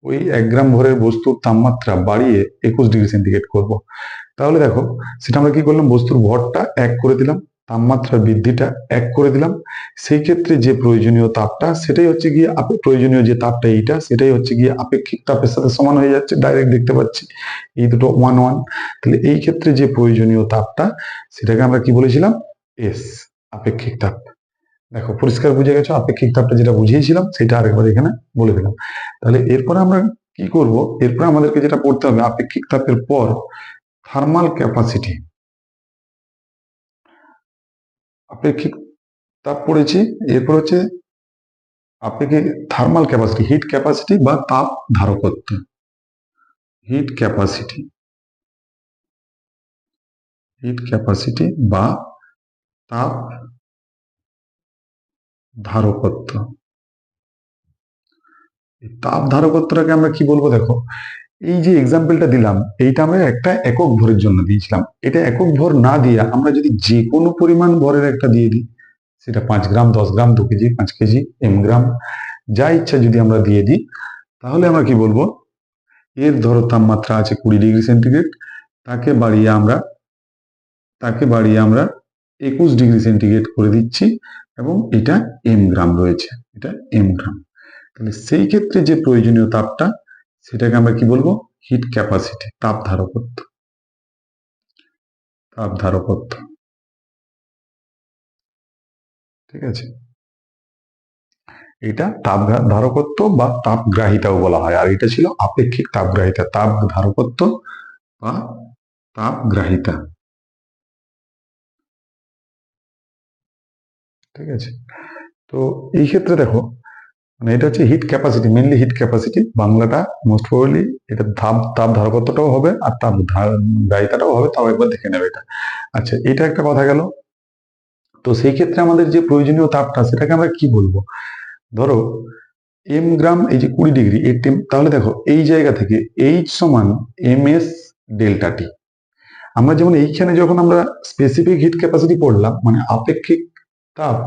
ওই 1 গ্রাম ভরের বস্তুর তাপমাত্রা বাড়িয়ে 21 ডিগ্রি সেন্টিগ্রেড করবো। তাহলে দেখো সেটা আমরা কি করলাম, বস্তুর ভরটা 1 করে দিলাম, তাপমাত্রা বৃদ্ধিটা 1 করে দিলাম। সেই ক্ষেত্রে যে প্রয়োজনীয় তাপটা, সেটাই হচ্ছে গিয়ে প্রয়োজনীয় যে তাপটা এইটা, সেটাই হচ্ছে গিয়ে আপেক্ষিক তাপের সাথে সমান হয়ে যাচ্ছে, ডাইরেক্ট দেখতে পাচ্ছি এই দুটো 1 1। তাহলে এই ক্ষেত্রে যে প্রয়োজনীয় তাপটা, সেটাকে আমরা কি বলেছিলাম, এস, আপেক্ষিক তাপ। দেখো পরিষ্কার বুঝে গেছো, আপেক্ষিক তাপটা যেটা বুঝিয়েছিলাম সেটা আরেকবার এখানে বলে দিলাম। তাহলে এরপর আমরা কি করব, এরপর আমাদেরকে যেটা পড়তে হবে, আপেক্ষিক তাপের পর থার্মাল ক্যাপাসিটি। আপেক্ষিক তাপ পড়েছি, এরপর হচ্ছে আপেক্ষিক থার্মাল ক্যাপাসিটি, হিট ক্যাপাসিটি বা তাপ ধারকত্ব। হিট ক্যাপাসিটি, হিট ক্যাপাসিটি বা তাপ ধারকত্ব। তাপ ধারকত্বটাকে আমরা কি বলবো, দেখো এই যে এক্সাম্পলটা দিলাম, এইটা আমরা একটা একক ভরের জন্য দিয়েছিলাম। এটা একক ভর না দিয়ে আমরা যদি যে কোনো পরিমাণ ভরের একটা দিয়ে দিই, সেটা 5 গ্রাম, 10 গ্রাম, 2 কেজি, 5 কেজি, গ্রাম, যা ইচ্ছা যদি আমরা দিয়ে দিই, তাহলে আমরা কি বলবো, এর ধরো তাপমাত্রা আছে 20 ডিগ্রি সেন্টিগ্রেড, তাকে বাড়িয়ে আমরা 21 ডিগ্রি সেন্টিগ্রেড করে দিচ্ছি, এবং এটা গ্রাম রয়েছে, এটা গ্রাম। তাহলে সেই ক্ষেত্রে যে প্রয়োজনীয় তাপটা, সেটাকে আমরা কি বলবো, হিট ক্যাপাসিটি, তাপ ধারকত্ব। তাপ ধারকত্ব, ঠিক আছে। এটা তাপ ধারকত্ব বা তাপগ্রাহিতাও বলা হয়, আর এটা ছিল আপেক্ষিক তাপগ্রাহিতা। তাপ ধারকত্ব বা তাপগ্রাহিতা, ঠিক আছে। তো এই ক্ষেত্রে দেখো, মানে এটা হচ্ছে hit capacity, mainly hit capacity, বাংলাটা মোস্ট প্রবাবলি এটা তাপ ধারকত্বটাও হবে আর তাপ গ্রাহিতাটাও হবে, তাও একবার দেখে নেবে এটা। আচ্ছা, এটা একটা কথা গেল। তো সেই ক্ষেত্রে আমাদের যে প্রয়োজনীয় তাপটা, সেটাকে আমরা কি বলবো, ধরো গ্রাম, এই যে 20 ডিগ্রি এর তাহলে দেখো এই জায়গা থেকে এইচ সমান ms ডেল্টা টি। আমরা যেমন এইখানে যখন আমরা স্পেসিফিক হিট ক্যাপাসিটি পড়লাম, মানে আপেক্ষিক তাপ,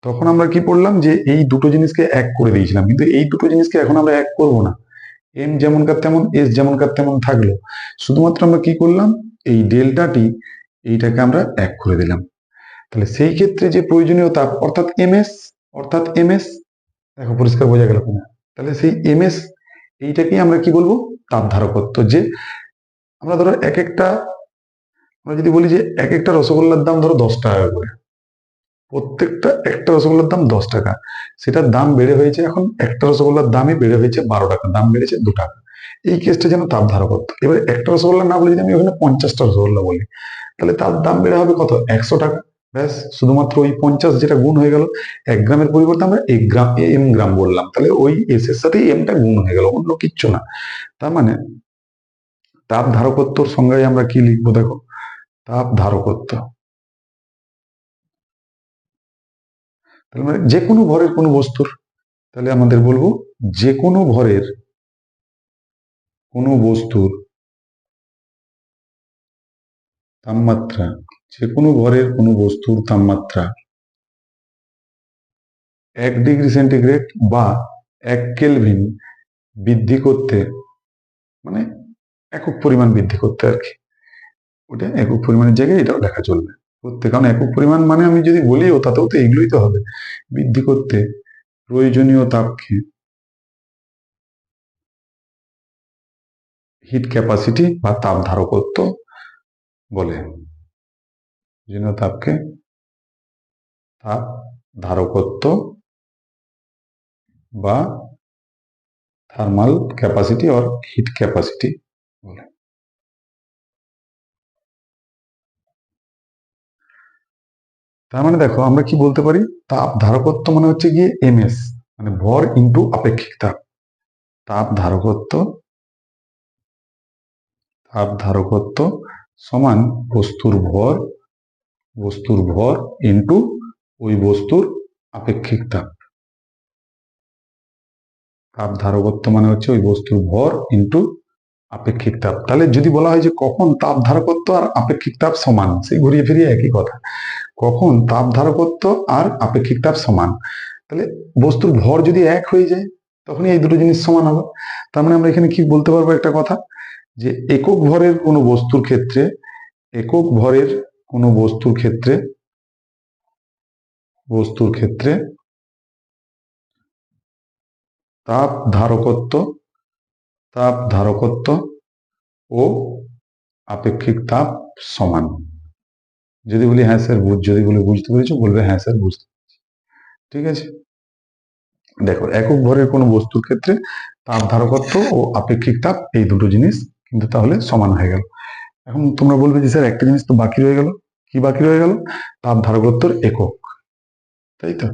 তখন আমরা কি পড়লাম যে এই দুটো জিনিসকে এক করে দিয়েছিলাম, কিন্তু এই দুটো জিনিসকে এখন আমরা এক করব না। এম যেমনকার তেমন, এস যেমনকার তেমন থাকলো। শুধুমাত্র আমরা কি করলাম, এই ডেল্টা টি এইটাকে আমরা 1 করে দিলাম। তাহলে সেই ক্ষেত্রে যে প্রয়োজনীয় তাপ অর্থাৎ এমএস, দেখো পরিষ্কার বোঝা গেল কিনা। তাহলে সেই এমএস এইটাকেই আমরা কি বলবো, তাপ ধারকত্ব। যে আমরা ধরো আমরা যদি বলি যে এক একটা রসগোল্লার দাম ধরো 10 টাকা করে, প্রত্যেকটা একটা রসগোল্লার দাম 10 টাকা, সেটার দাম বেড়ে হয়েছে, এখন একটা রসগোল্লার দামই বেড়ে হয়েছে 12 টাকা, দাম বেড়েছে 2 টাকা। এই কেসটা যেন তাপ ধারকত্ব। এবার একটা রসগোল্লা না বলে যদি আমি ওখানে 50টা রসগোল্লা বলি, তাহলে তার দাম বেড়ে হবে কত, 100 টাকা। ব্যাস, শুধুমাত্র ওই 50 যেটা গুণ হয়ে গেল, 1 গ্রামের পরিবর্তে আমরা এম গ্রাম বললাম, তাহলে ওই এস এর সাথে এমটা গুণ হয়ে গেল, অন্য কিচ্ছু না। তার মানে তাপ ধারকত্বর সংজ্ঞায় আমরা কি লিখবো, দেখো, তাপ ধারকত্ব তাহলে মানে যে কোনো ভরের কোনো বস্তুর, তাহলে আমাদের বলবো যে কোনো ভরের কোনো বস্তুর তাপমাত্রা, যে কোনো ভরের কোনো বস্তুর তাপমাত্রা 1 ডিগ্রি সেন্টিগ্রেড বা 1 কেলভিন বৃদ্ধি করতে, মানে একক পরিমাণ বৃদ্ধি করতে আর কি, ওটা একক পরিমাণের জায়গায় এটাও লেখা চলবে করতে, কারণ একক পরিমাণ মানে আমি যদি বলিও তাতেও তো এগুলোই তো হবে। বৃদ্ধি করতে প্রয়োজনীয় তাপকে হিট ক্যাপাসিটি বা তাপ ধারকত্ব বলে। প্রয়োজনীয় তাপকে তাপ ধারকত্ব বা thermal capacity or hit capacity বলে। তার মানে দেখো আমরা কি বলতে পারি, তাপ ধারকত্ব মানে হচ্ছে গিয়ে এমএস, মানে ভর ইন্টু আপেক্ষিক তাপ। তাপ ধারকত্ব সমান বস্তুর ভর ইন্টু ওই বস্তুর আপেক্ষিক তাপ। তাপ ধারকত্ব মানে হচ্ছে ওই বস্তুর ভর ইন্টু আপেক্ষিক তাপ। তাহলে যদি বলা হয় যে কখন তাপ ধারকত্ব আর আপেক্ষিক তাপ সমান, সেই ঘুরিয়ে ফিরিয়ে একই কথা, কখন তাপ ধারকত্ব আর আপেক্ষিক তাপ সমান, তাহলে বস্তুর ভর যদি 1 হয়ে যায় তখনই এই দুটো জিনিস সমান হবে। তার মানে আমরা এখানে কি বলতে পারবো একটা কথা, যে একক ভরের কোনো বস্তুর ক্ষেত্রে তাপ ধারকত্ব ও আপেক্ষিক তাপ সমান। যদি বলি হ্যাঁ স্যার যদি বলি বুঝতে পেরেছো, বলবে হ্যাঁ স্যার বুঝতে পেরেছি। ঠিক আছে, দেখো একক ভরের কোনো বস্তুর ক্ষেত্রে তাপ ধারকত্ব ও আপেক্ষিক তাপ এই দুটো জিনিস কিন্তু তাহলে সমান হয়ে গেল। এখন তোমরা বলবে যে স্যার একটা জিনিস তো বাকি রয়ে গেল, কি বাকি রয়ে গেল, তাপ ধারকত্বর একক, তাই তো।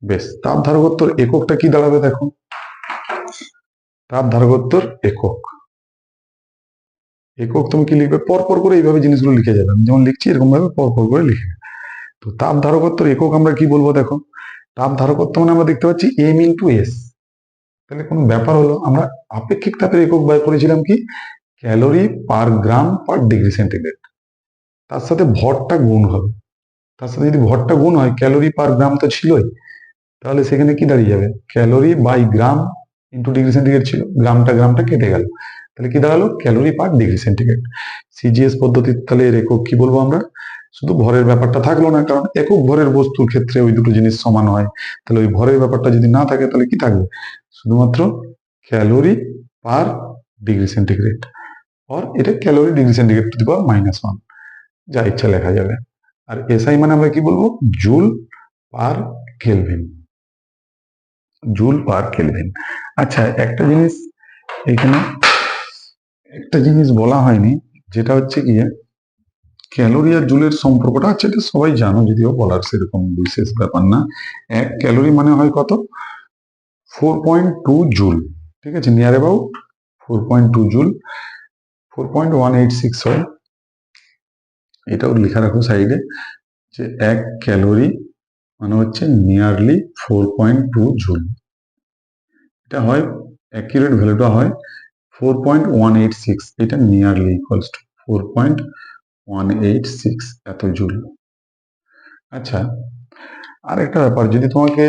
বেশ, তাপ ধারকত্বর এককটা কি দাঁড়াবে, দেখো, তাপ ধারকত্বর একক তুমি কি লিখবে, পরপর করে এইভাবে জিনিসগুলো লিখে যাবে, আমি যেমন লিখছি এরকম ভাবে পরপর করে লিখে। তো তাপ ধারকত্বর একক আমরা কি বলবো, দেখো, তাপ ধারকত্ব মানে আমরা দেখতে পাচ্ছি এম ইন্টু এস। তাহলে কোনো ব্যাপার হলো, আমরা আপেক্ষিক তাপের একক বার করেছিলাম কি, ক্যালোরি পার গ্রাম পার ডিগ্রি সেন্টিগ্রেড, তার সাথে ভরটা গুণ হবে। তার সাথে যদি ভরটা গুণ হয়, ক্যালোরি পার গ্রাম তো ছিলই, তাহলে সেখানে কি দাঁড়িয়ে যাবে, calorie by gram into degree centigrade ছিল, গ্রামটা কেটে গেল, তাহলে কি দাঁড়ালো, calorie per degree centigrade. CGS পদ্ধতির তাহলে এর একক কি বলবো আমরা, শুধু ভরের ব্যাপারটা থাকলো না, কারণ একক ভরের বস্তুর ক্ষেত্রে ওই দুটো জিনিস সমান হয়, তাহলে ওই ভরের ব্যাপারটা যদি না থাকে তাহলে কি থাকবে, শুধুমাত্র ক্যালোরি পার ডিগ্রি সেন্টিগ্রেড, আর এটা calorie degree centigrade to the power -1, যা ইচ্ছা লেখা যাবে। আর এসআই মানে আমরা কি বলবো, জুল পার কেলভিন, আচ্ছা এখানে একটা জিনিস বলা হয়নি, যেটা হচ্ছে গিয়ে ক্যালোরি আর জুলের সম্পর্কটা আছে, এটা সবাই জানো, যদিও বলার সেরকম বিশেষ ব্যাপার না। 1 ক্যালোরি মানে হয় কত, 4.2 জুল, ঠিক আছে, নিয়ার অ্যাবাউট 4.2 জুল, 4.186 হয়, এটাও লেখা রাখো সাইডে, যে 1 ক্যালোরি মানে হচ্ছে নিয়ারলি 4.2 জুল। এটা হয় অ্যাকিউরেট ভ্যালুটা হয় 4.186, এটা নিয়ারলি ইকুয়ালস টু 4.186 এত জুল। আচ্ছা, আর একটা ব্যাপার, যদি তোমাকে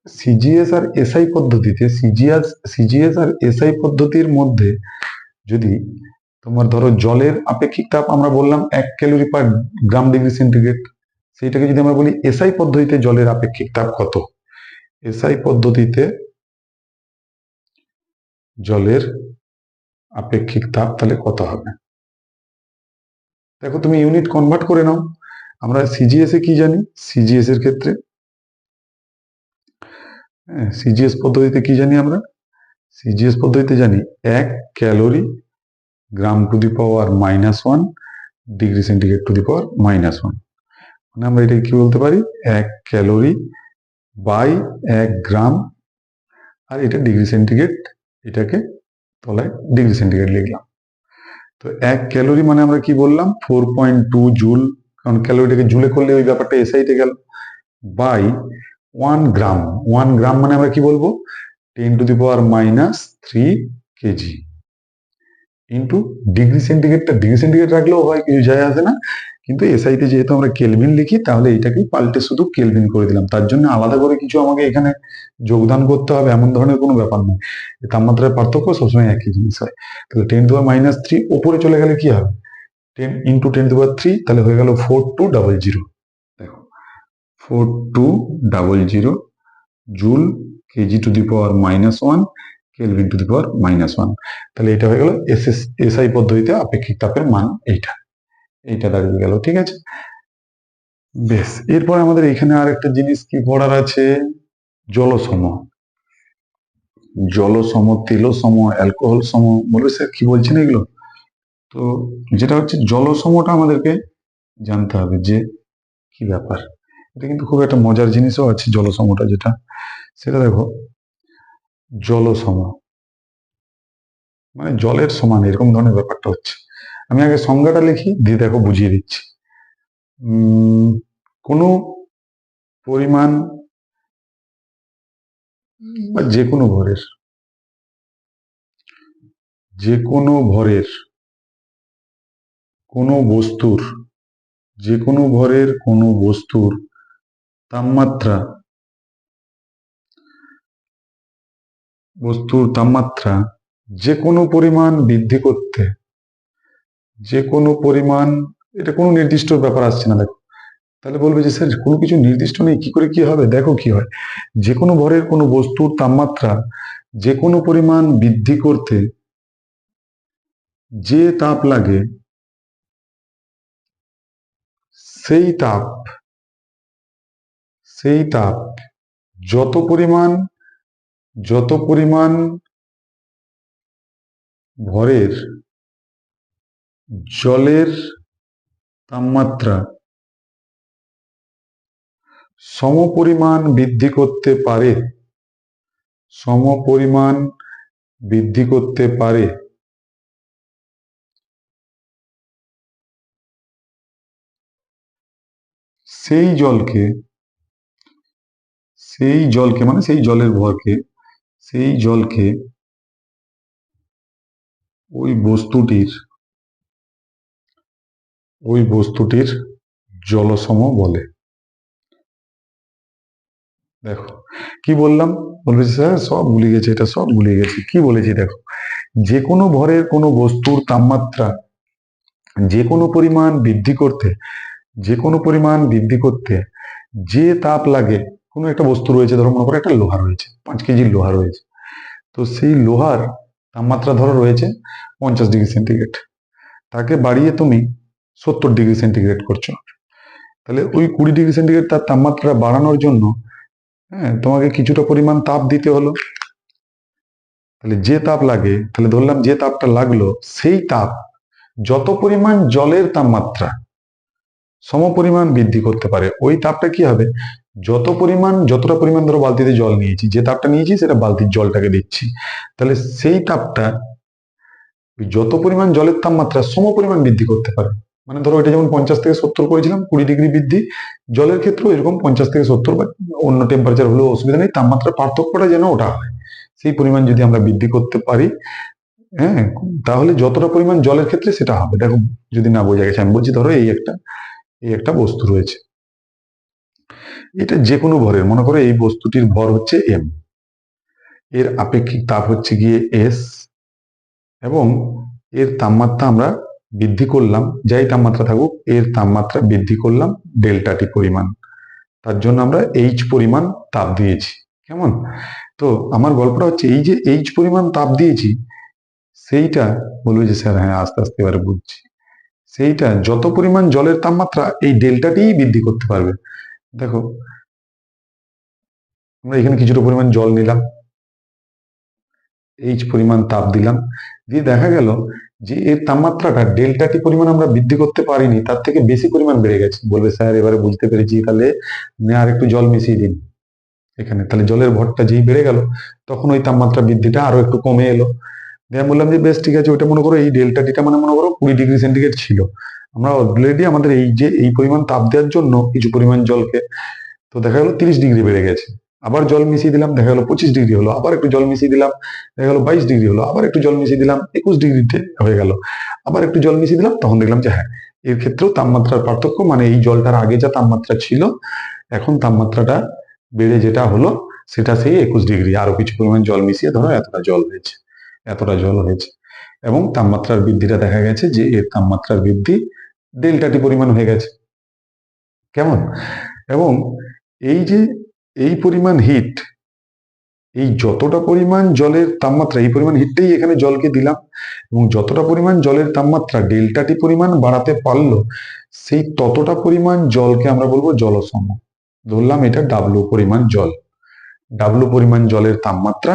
সিজিএস আর এসআই পদ্ধতির মধ্যে যদি তোমার ধরো জলের আপেক্ষিক তাপ আমরা বললাম 1 ক্যালোরি পার গ্রাম ডিগ্রি সেন্টিগ্রেড। সেইটাকে যদি আমরা বলি এসআই পদ্ধতিতে জলের আপেক্ষিক তাপ কত, এসআই পদ্ধতিতে জলের আপেক্ষিক তাপ তাহলে কত হবে? দেখো তুমি ইউনিট কনভার্ট করে নাও। আমরা সিজিএস এ কি জানি? সিজিএস এর ক্ষেত্রে সিজিএস পদ্ধতিতে কি জানি আমরা? সিজিএস পদ্ধতিতে জানি 1 calorie gram to the power -1 degree centigrade to the power -1। মানে আমরা এটা কি বলতে পারি? 1 ক্যালোরি বাই 1 গ্রাম, আর এটা ডিগ্রি সেন্টিগ্রেড, এটাকে তলায় ডিগ্রি সেন্টিগ্রেড লিখলাম। তো 1 ক্যালোরি মানে আমরা কি বললাম? 4.2 জুল, কারণ ক্যালোরিটাকে জুলে করলে ওই ব্যাপারটা এসআইতে গেল, বাই 1 গ্রাম। 1 গ্রাম মানে আমরা কি বলবো? 10 to the power -3 kg into degree সেন্টিগ্রেডটা ডিগ্রি সেন্টিগ্রেড রাখলেও হয়, কিছু যায় আসে না, কিন্তু এসআইতে যেহেতু আমরা কেলভিন লিখি, তাহলে এটাকে পাল্টে শুধু কেলভিন করে দিলাম। তার জন্য আলাদা করে কিছু আমাকে এখানে যোগদান করতে হবে এমন ধরনের কোনো ব্যাপার নয়। তাপমাত্রার পার্থক্য সবসময় একই জিনিস হয়। তাহলে 10 টু দি পাওয়ার -3 ওপরে চলে গেলে কি হবে? 10 ইন্টু 10 টু দি পাওয়ার 3, তাহলে হয়ে গেল 4200। দেখো 4200 joule kg to the power -1 kelvin to the power -1। তাহলে এটা হয়ে গেল এসআই পদ্ধতিতে আপেক্ষিক তাপের মান। এইটা দাঁড়িয়ে গেল। ঠিক আছে, বেশ। এরপর আমাদের এখানে আর একটা জিনিস কি পড়ার আছে? জলসম। জলসম, তেলসম, অ্যালকোহল সম, বলবে স্যার কি বলছেন এগুলো? তো যেটা হচ্ছে জলসমটা আমাদেরকে জানতে হবে যে কি ব্যাপার। এটা কিন্তু খুব একটা মজার জিনিসও আছে জলসমটা, যেটা সেটা দেখো, জলসম মানে জলের সমান এরকম ধরনের ব্যাপারটা হচ্ছে। আমি আগে সংজ্ঞাটা লিখি, দিয়ে দেখো বুঝিয়ে দিচ্ছি। কোনো পরিমাণ বা যে কোনো ভরের কোনো বস্তুর, যে কোনো ভরের কোনো বস্তুর তাপমাত্রা যে কোনো পরিমাণ বৃদ্ধি করতে, যে কোনো পরিমাণ, এটা কোনো নির্দিষ্ট ব্যাপার আসছে না। দেখো, তাহলে বলবে যে স্যার কোনো কিছু নির্দিষ্ট নেই, কি করে কি হবে? দেখো কি হয়, যে কোনো ভরের কোনো বস্তুর তাপমাত্রা যে কোনো পরিমাণ বৃদ্ধি করতে যে তাপ লাগে, সেই তাপ যত পরিমাণ ভরের জলের তাপমাত্রা সমপরিমাণ বৃদ্ধি করতে পারে, সেই জলকে মানে সেই জলের ভরকে, সেই জলকে ওই বস্তুটির জলসম বলে। দেখো কি বললাম? বলবে স্যার সব ভুলে গেছে, এটা সব ভুলে গেছে। কি বলেছি দেখো, যে কোনো ভরের কোনো বস্তুর তাপমাত্রা যে কোনো পরিমাণ বৃদ্ধি করতে যে তাপ লাগে, কোনো একটা বস্তু রয়েছে, ধরো মনে করো একটা লোহা রয়েছে, 5 কেজির লোহা রয়েছে, তো সেই লোহার তাপমাত্রা ধরো রয়েছে 50 ডিগ্রি সেন্টিগ্রেড, তাকে বাড়িয়ে তুমি 70 ডিগ্রি সেন্টিগ্রেড করছো। তাহলে ওই 20 ডিগ্রি সেন্টিগ্রেড তার তাপমাত্রা বাড়ানোর জন্য তোমাকে কিছুটা পরিমাণ তাপ দিতে হলো। তাহলে যে তাপ লাগে, তাহলে ধরলাম যে তাপটা লাগলো, সেই তাপ যত পরিমাণ জলের তাপমাত্রা সমপরিমাণ বৃদ্ধি করতে পারে, ওই তাপটা কি হবে? যতটা পরিমাণ ধরো বালতিতে জল নিয়েছি, যে তাপটা নিয়েছি সেটা বালতির জলটাকে দিচ্ছি, তাহলে সেই তাপটা যত পরিমাণ জলের তাপমাত্রা সমপরিমাণ বৃদ্ধি করতে পারে। মানে ধরো এটা যেমন 50 থেকে 70 করেছিলাম, 20 ডিগ্রি বৃদ্ধি, জলের ক্ষেত্রেও এরকম 50 থেকে 70 বা অন্য টেম্পারেচার হলেও অসুবিধা নেই, তাপমাত্রার পার্থক্যটা যেন ওটা হয়, সেই পরিমাণ যদি আমরা বৃদ্ধি করতে পারি, তাহলে যতটা পরিমাণ জলের ক্ষেত্রে সেটা হবে। দেখো যদি না বোঝা গেছে, আমি বলছি ধরো এই একটা বস্তু রয়েছে, এটা যে কোনো ভরের, মনে করো এই বস্তুটির ভর হচ্ছে m, এর আপেক্ষিক তাপ হচ্ছে গিয়ে s, এবং এর তাপমাত্রা আমরা বৃদ্ধি করলাম, যাই তাপমাত্রা থাকুক এর তাপমাত্রা বৃদ্ধি করলাম ডেল্টা টি পরিমাণ, তার জন্য আমরা এইচ পরিমাণ তাপ দিয়েছি। কেমন? তো আমার গল্পটা হচ্ছে এই যে এইচ পরিমাণ তাপ দিয়েছি সেইটা, বলবে যে স্যার হ্যাঁ আস্তে আস্তে এবারে বুঝছি, সেইটা যত পরিমাণ জলের তাপমাত্রা এই ডেল্টাটিই বৃদ্ধি করতে পারবে। দেখো আমরা এখানে কিছুটা পরিমাণ জল নিলাম, এইচ পরিমাণ তাপ দিলাম, দিয়ে দেখা গেল যে এর তাপমাত্রাটা ডেল্টা টি পরিমাণ আমরা বৃদ্ধি করতে পারিনি, তার থেকে বেশি পরিমাণ বেড়ে গেছে। বলবে স্যার এবারে বুঝতে পেরেছি, তাহলে আর একটু জল মিশিয়ে দিন এখানে। তাহলে জলের ভরটা যেই বেড়ে গেল তখন ওই তাপমাত্রা বৃদ্ধিটা আরো একটু কমে এলো। দিয়ে আমি বললাম যে বেশ ঠিক আছে, ওটা মনে করো এই ডেল্টা টিটা মানে মনে করো 20 ডিগ্রি সেন্টিগ্রেড ছিল, আমরা অলরেডি আমাদের এই যে এই পরিমাণ তাপ দেওয়ার জন্য কিছু পরিমাণ জলকে, তো দেখা গেল 30 ডিগ্রি বেড়ে গেছে। আবার জল মিশিয়ে দিলাম, দেখা গেল 25 ডিগ্রি হলো, আবার একটু জল মিশিয়ে দিলাম, দেখা গেল 22 ডিগ্রি হলো, আবার একটু জল মিশিয়ে দিলাম, 21 ডিগ্রিতে হয়ে গেল, আবার একটু জল মিশিয়ে দিলাম, তখন দেখলাম যে হ্যাঁ এর ক্ষেত্রেও তাপমাত্রার পার্থক্য, মানে এই জলটার আগে যা তাপমাত্রা ছিল এখন তাপমাত্রাটা বেড়ে যেটা হলো সেটা সেই 21 ডিগ্রি, আরো কিছু পরিমাণ জল মিশিয়ে ধরো এতটা জল হয়েছে, এতটা জল হয়েছে। এবং তাপমাত্রার বৃদ্ধিটা দেখা গেছে যে এর তাপমাত্রার বৃদ্ধি ডেল্টা টি পরিমাণ হয়ে গেছে। কেমন? এবং এই যে এই পরিমাণ হিট, এই যতটা পরিমাণ জলের তাপমাত্রা, এই পরিমাণ হিটটাই এখানে জলকে দিলাম, এবং যতটা পরিমাণ জলের তাপমাত্রা ডেল্টা টি পরিমাণ বাড়াতে পারলো সেই ততটা পরিমাণ জলকে আমরা বলবো জলসম। ধরলাম এটা ডাব্লু পরিমাণ জল, ডাব্লু পরিমাণ জলের তাপমাত্রা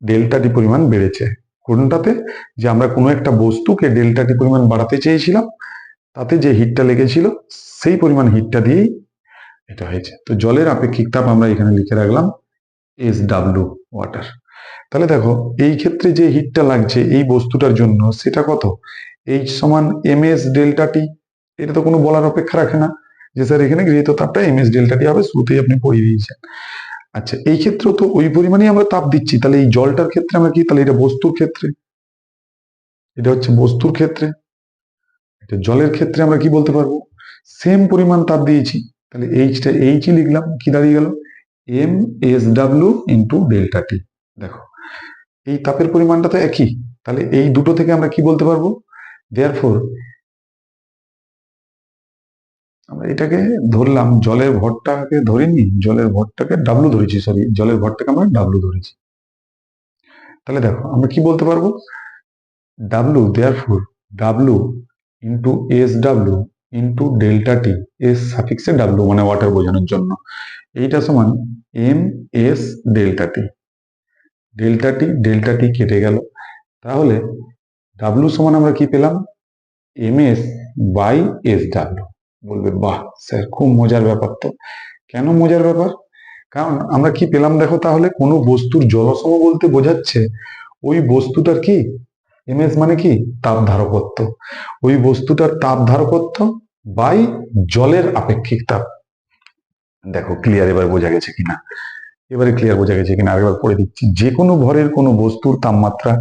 ডেল্টা টি পরিমাণ বেড়েছে। কোনটাতে? যে আমরা কোনো একটা বস্তুকে ডেল্টা টি পরিমাণ বাড়াতে চেয়েছিলাম, তাতে যে হিটটা লেগেছিল সেই পরিমাণ হিটটা দিয়েই এটা হয়েছে। তো জলের আপেক্ষিক তাপ আমরা এখানে লিখে রাখলাম SW ওয়াটার। তাহলে দেখো এই ক্ষেত্রে যে হিটটা লাগছে এই বস্তুটার জন্য সেটা কত? H সমান MS ডেল্টা টি। এটা তো কোনো বলার অপেক্ষা রাখে না যে স্যার এখানে গৃহীত তাপটা MS ডেল্টা টি হবে, শুরুতেই আপনি পড়িয়ে দিয়েছেন। আচ্ছা এই ক্ষেত্রেও তো ওই পরিমাণেই আমরা তাপ দিচ্ছি, তাহলে এই জলটার ক্ষেত্রে আমরা কি, তাহলে এটা বস্তুর ক্ষেত্রে, এটা হচ্ছে বস্তুর ক্ষেত্রে, এটা জলের ক্ষেত্রে আমরা কি বলতে পারবো? সেম পরিমাণ তাপ দিয়েছি, তাহলে এইচটা এইচই লিখলাম, কি দাঁড়িয়ে গেল MSW ইন্টু ডেল্টা টি। দেখো এই তাপের পরিমাণটা তো একই, তাহলে এই দুটো থেকে আমরা কি বলতে পারবো? দেয়ারফর আমরা এটাকে ধরলাম, জলের ভরটাকে ধরিনি, জলের ভরটাকে ডাব্লু ধরেছি, সরি জলের ভরটাকে আমরা ডাব্লু ধরেছি। তাহলে দেখো আমরা কি বলতে পারবো? W, therefore W into SW into delta T, S সাফিক্সে ডাব্লু মানে ওয়াটার বোঝানোর জন্য, এইটা সমান MS delta T. Delta T delta T কেটে গেল, তাহলে ডাব্লু সমান আমরা কি পেলাম? MS by SW। বলবে বাহ স্যার খুব মজার ব্যাপার তো। কেন মজার ব্যাপার? কারণ আমরা কি পেলাম দেখো, তাহলে কোনো বস্তুর জলসম বলতে বোঝাচ্ছে ওই বস্তুটার কি MS মানে কি তাপ ধারকত্ব, ওই বস্তুটার তাপ ধারকত্ব বাই জলের আপেক্ষিক তাপ। দেখো ক্লিয়ার এবার বোঝা গেছে কিনা, এবারে ক্লিয়ার বোঝা গেছে কিনা আরেকবার পড়ে দিচ্ছি। যে কোনো ভরের কোনো বস্তুর তাপমাত্রা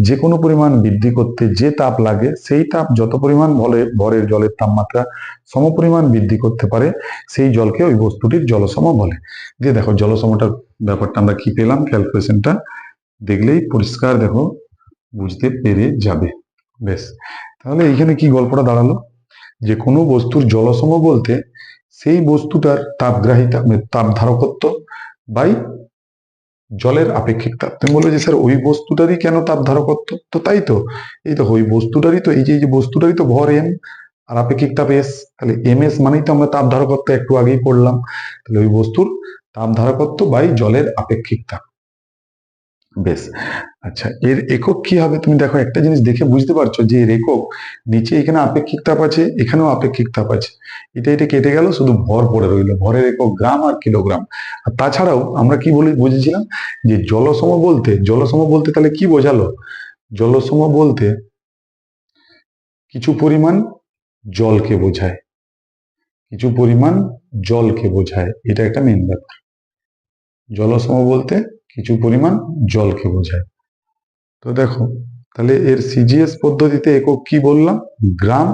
যে কোনো পরিমাণ বৃদ্ধি করতে যে তাপ লাগে সেই তাপ যত পরিমাণ ভরের জলের তাপমাত্রা সমপরিমাণ বৃদ্ধি করতে পারে সেই জলকে ওই বস্তুটির জলসম বলে। দিয়ে দেখো জলসমটার ব্যাপারটা আমরা কি পেলাম, ক্যালকুলেশনটা দেখলেই পরিষ্কার দেখো বুঝতে পেরে যাবে। বেশ, তাহলে এইখানে কি গল্পটা দাঁড়ালো, যে কোনো বস্তুর জলসম বলতে সেই বস্তুটার তাপগ্রাহিতা তাপ ধারকত্ব বাই জলের আপেক্ষিক তাপ। তুমি বলবে যে স্যার ওই বস্তুটারই কেন তাপ ধারকত্ব? তো তাই তো, এই তো ওই বস্তুটারই তো, এই যে বস্তুটারই তো ভর M আর আপেক্ষিক তাপ S, তাহলে MS মানেই তো আমরা তাপ ধারকত্ব একটু আগেই পড়লাম, তাহলে ওই বস্তুর তাপ ধারকত্ব বাই জলের আপেক্ষিক তাপ। বেশ, আচ্ছা এর একক কি হবে? তুমি দেখো একটা জিনিস দেখে বুঝতে পারছো যে এর একক, নিচে এখানে আপেক্ষিক তাপ আছে, এখানেও আপেক্ষিক তাপ আছে, এটা এটা কেটে গেল, শুধু ভর পড়ে রইলো, ভরের একক গ্রাম আর কিলোগ্রাম। আর তাছাড়াও আমরা কি বলে বুঝেছিলাম যে জলসম বলতে তাহলে কি বোঝালো? জলসম বলতে কিছু পরিমাণ জলকে বোঝায়, কিছু পরিমাণ জলকে বোঝায়, এটা একটা মেন ব্যাপার। জলসম বলতে কিছু পরিমাণ জলকে বোঝায়। তো দেখো তাহলে এর CGS পদ্ধতিতে একক কি বললাম? গ্রাম।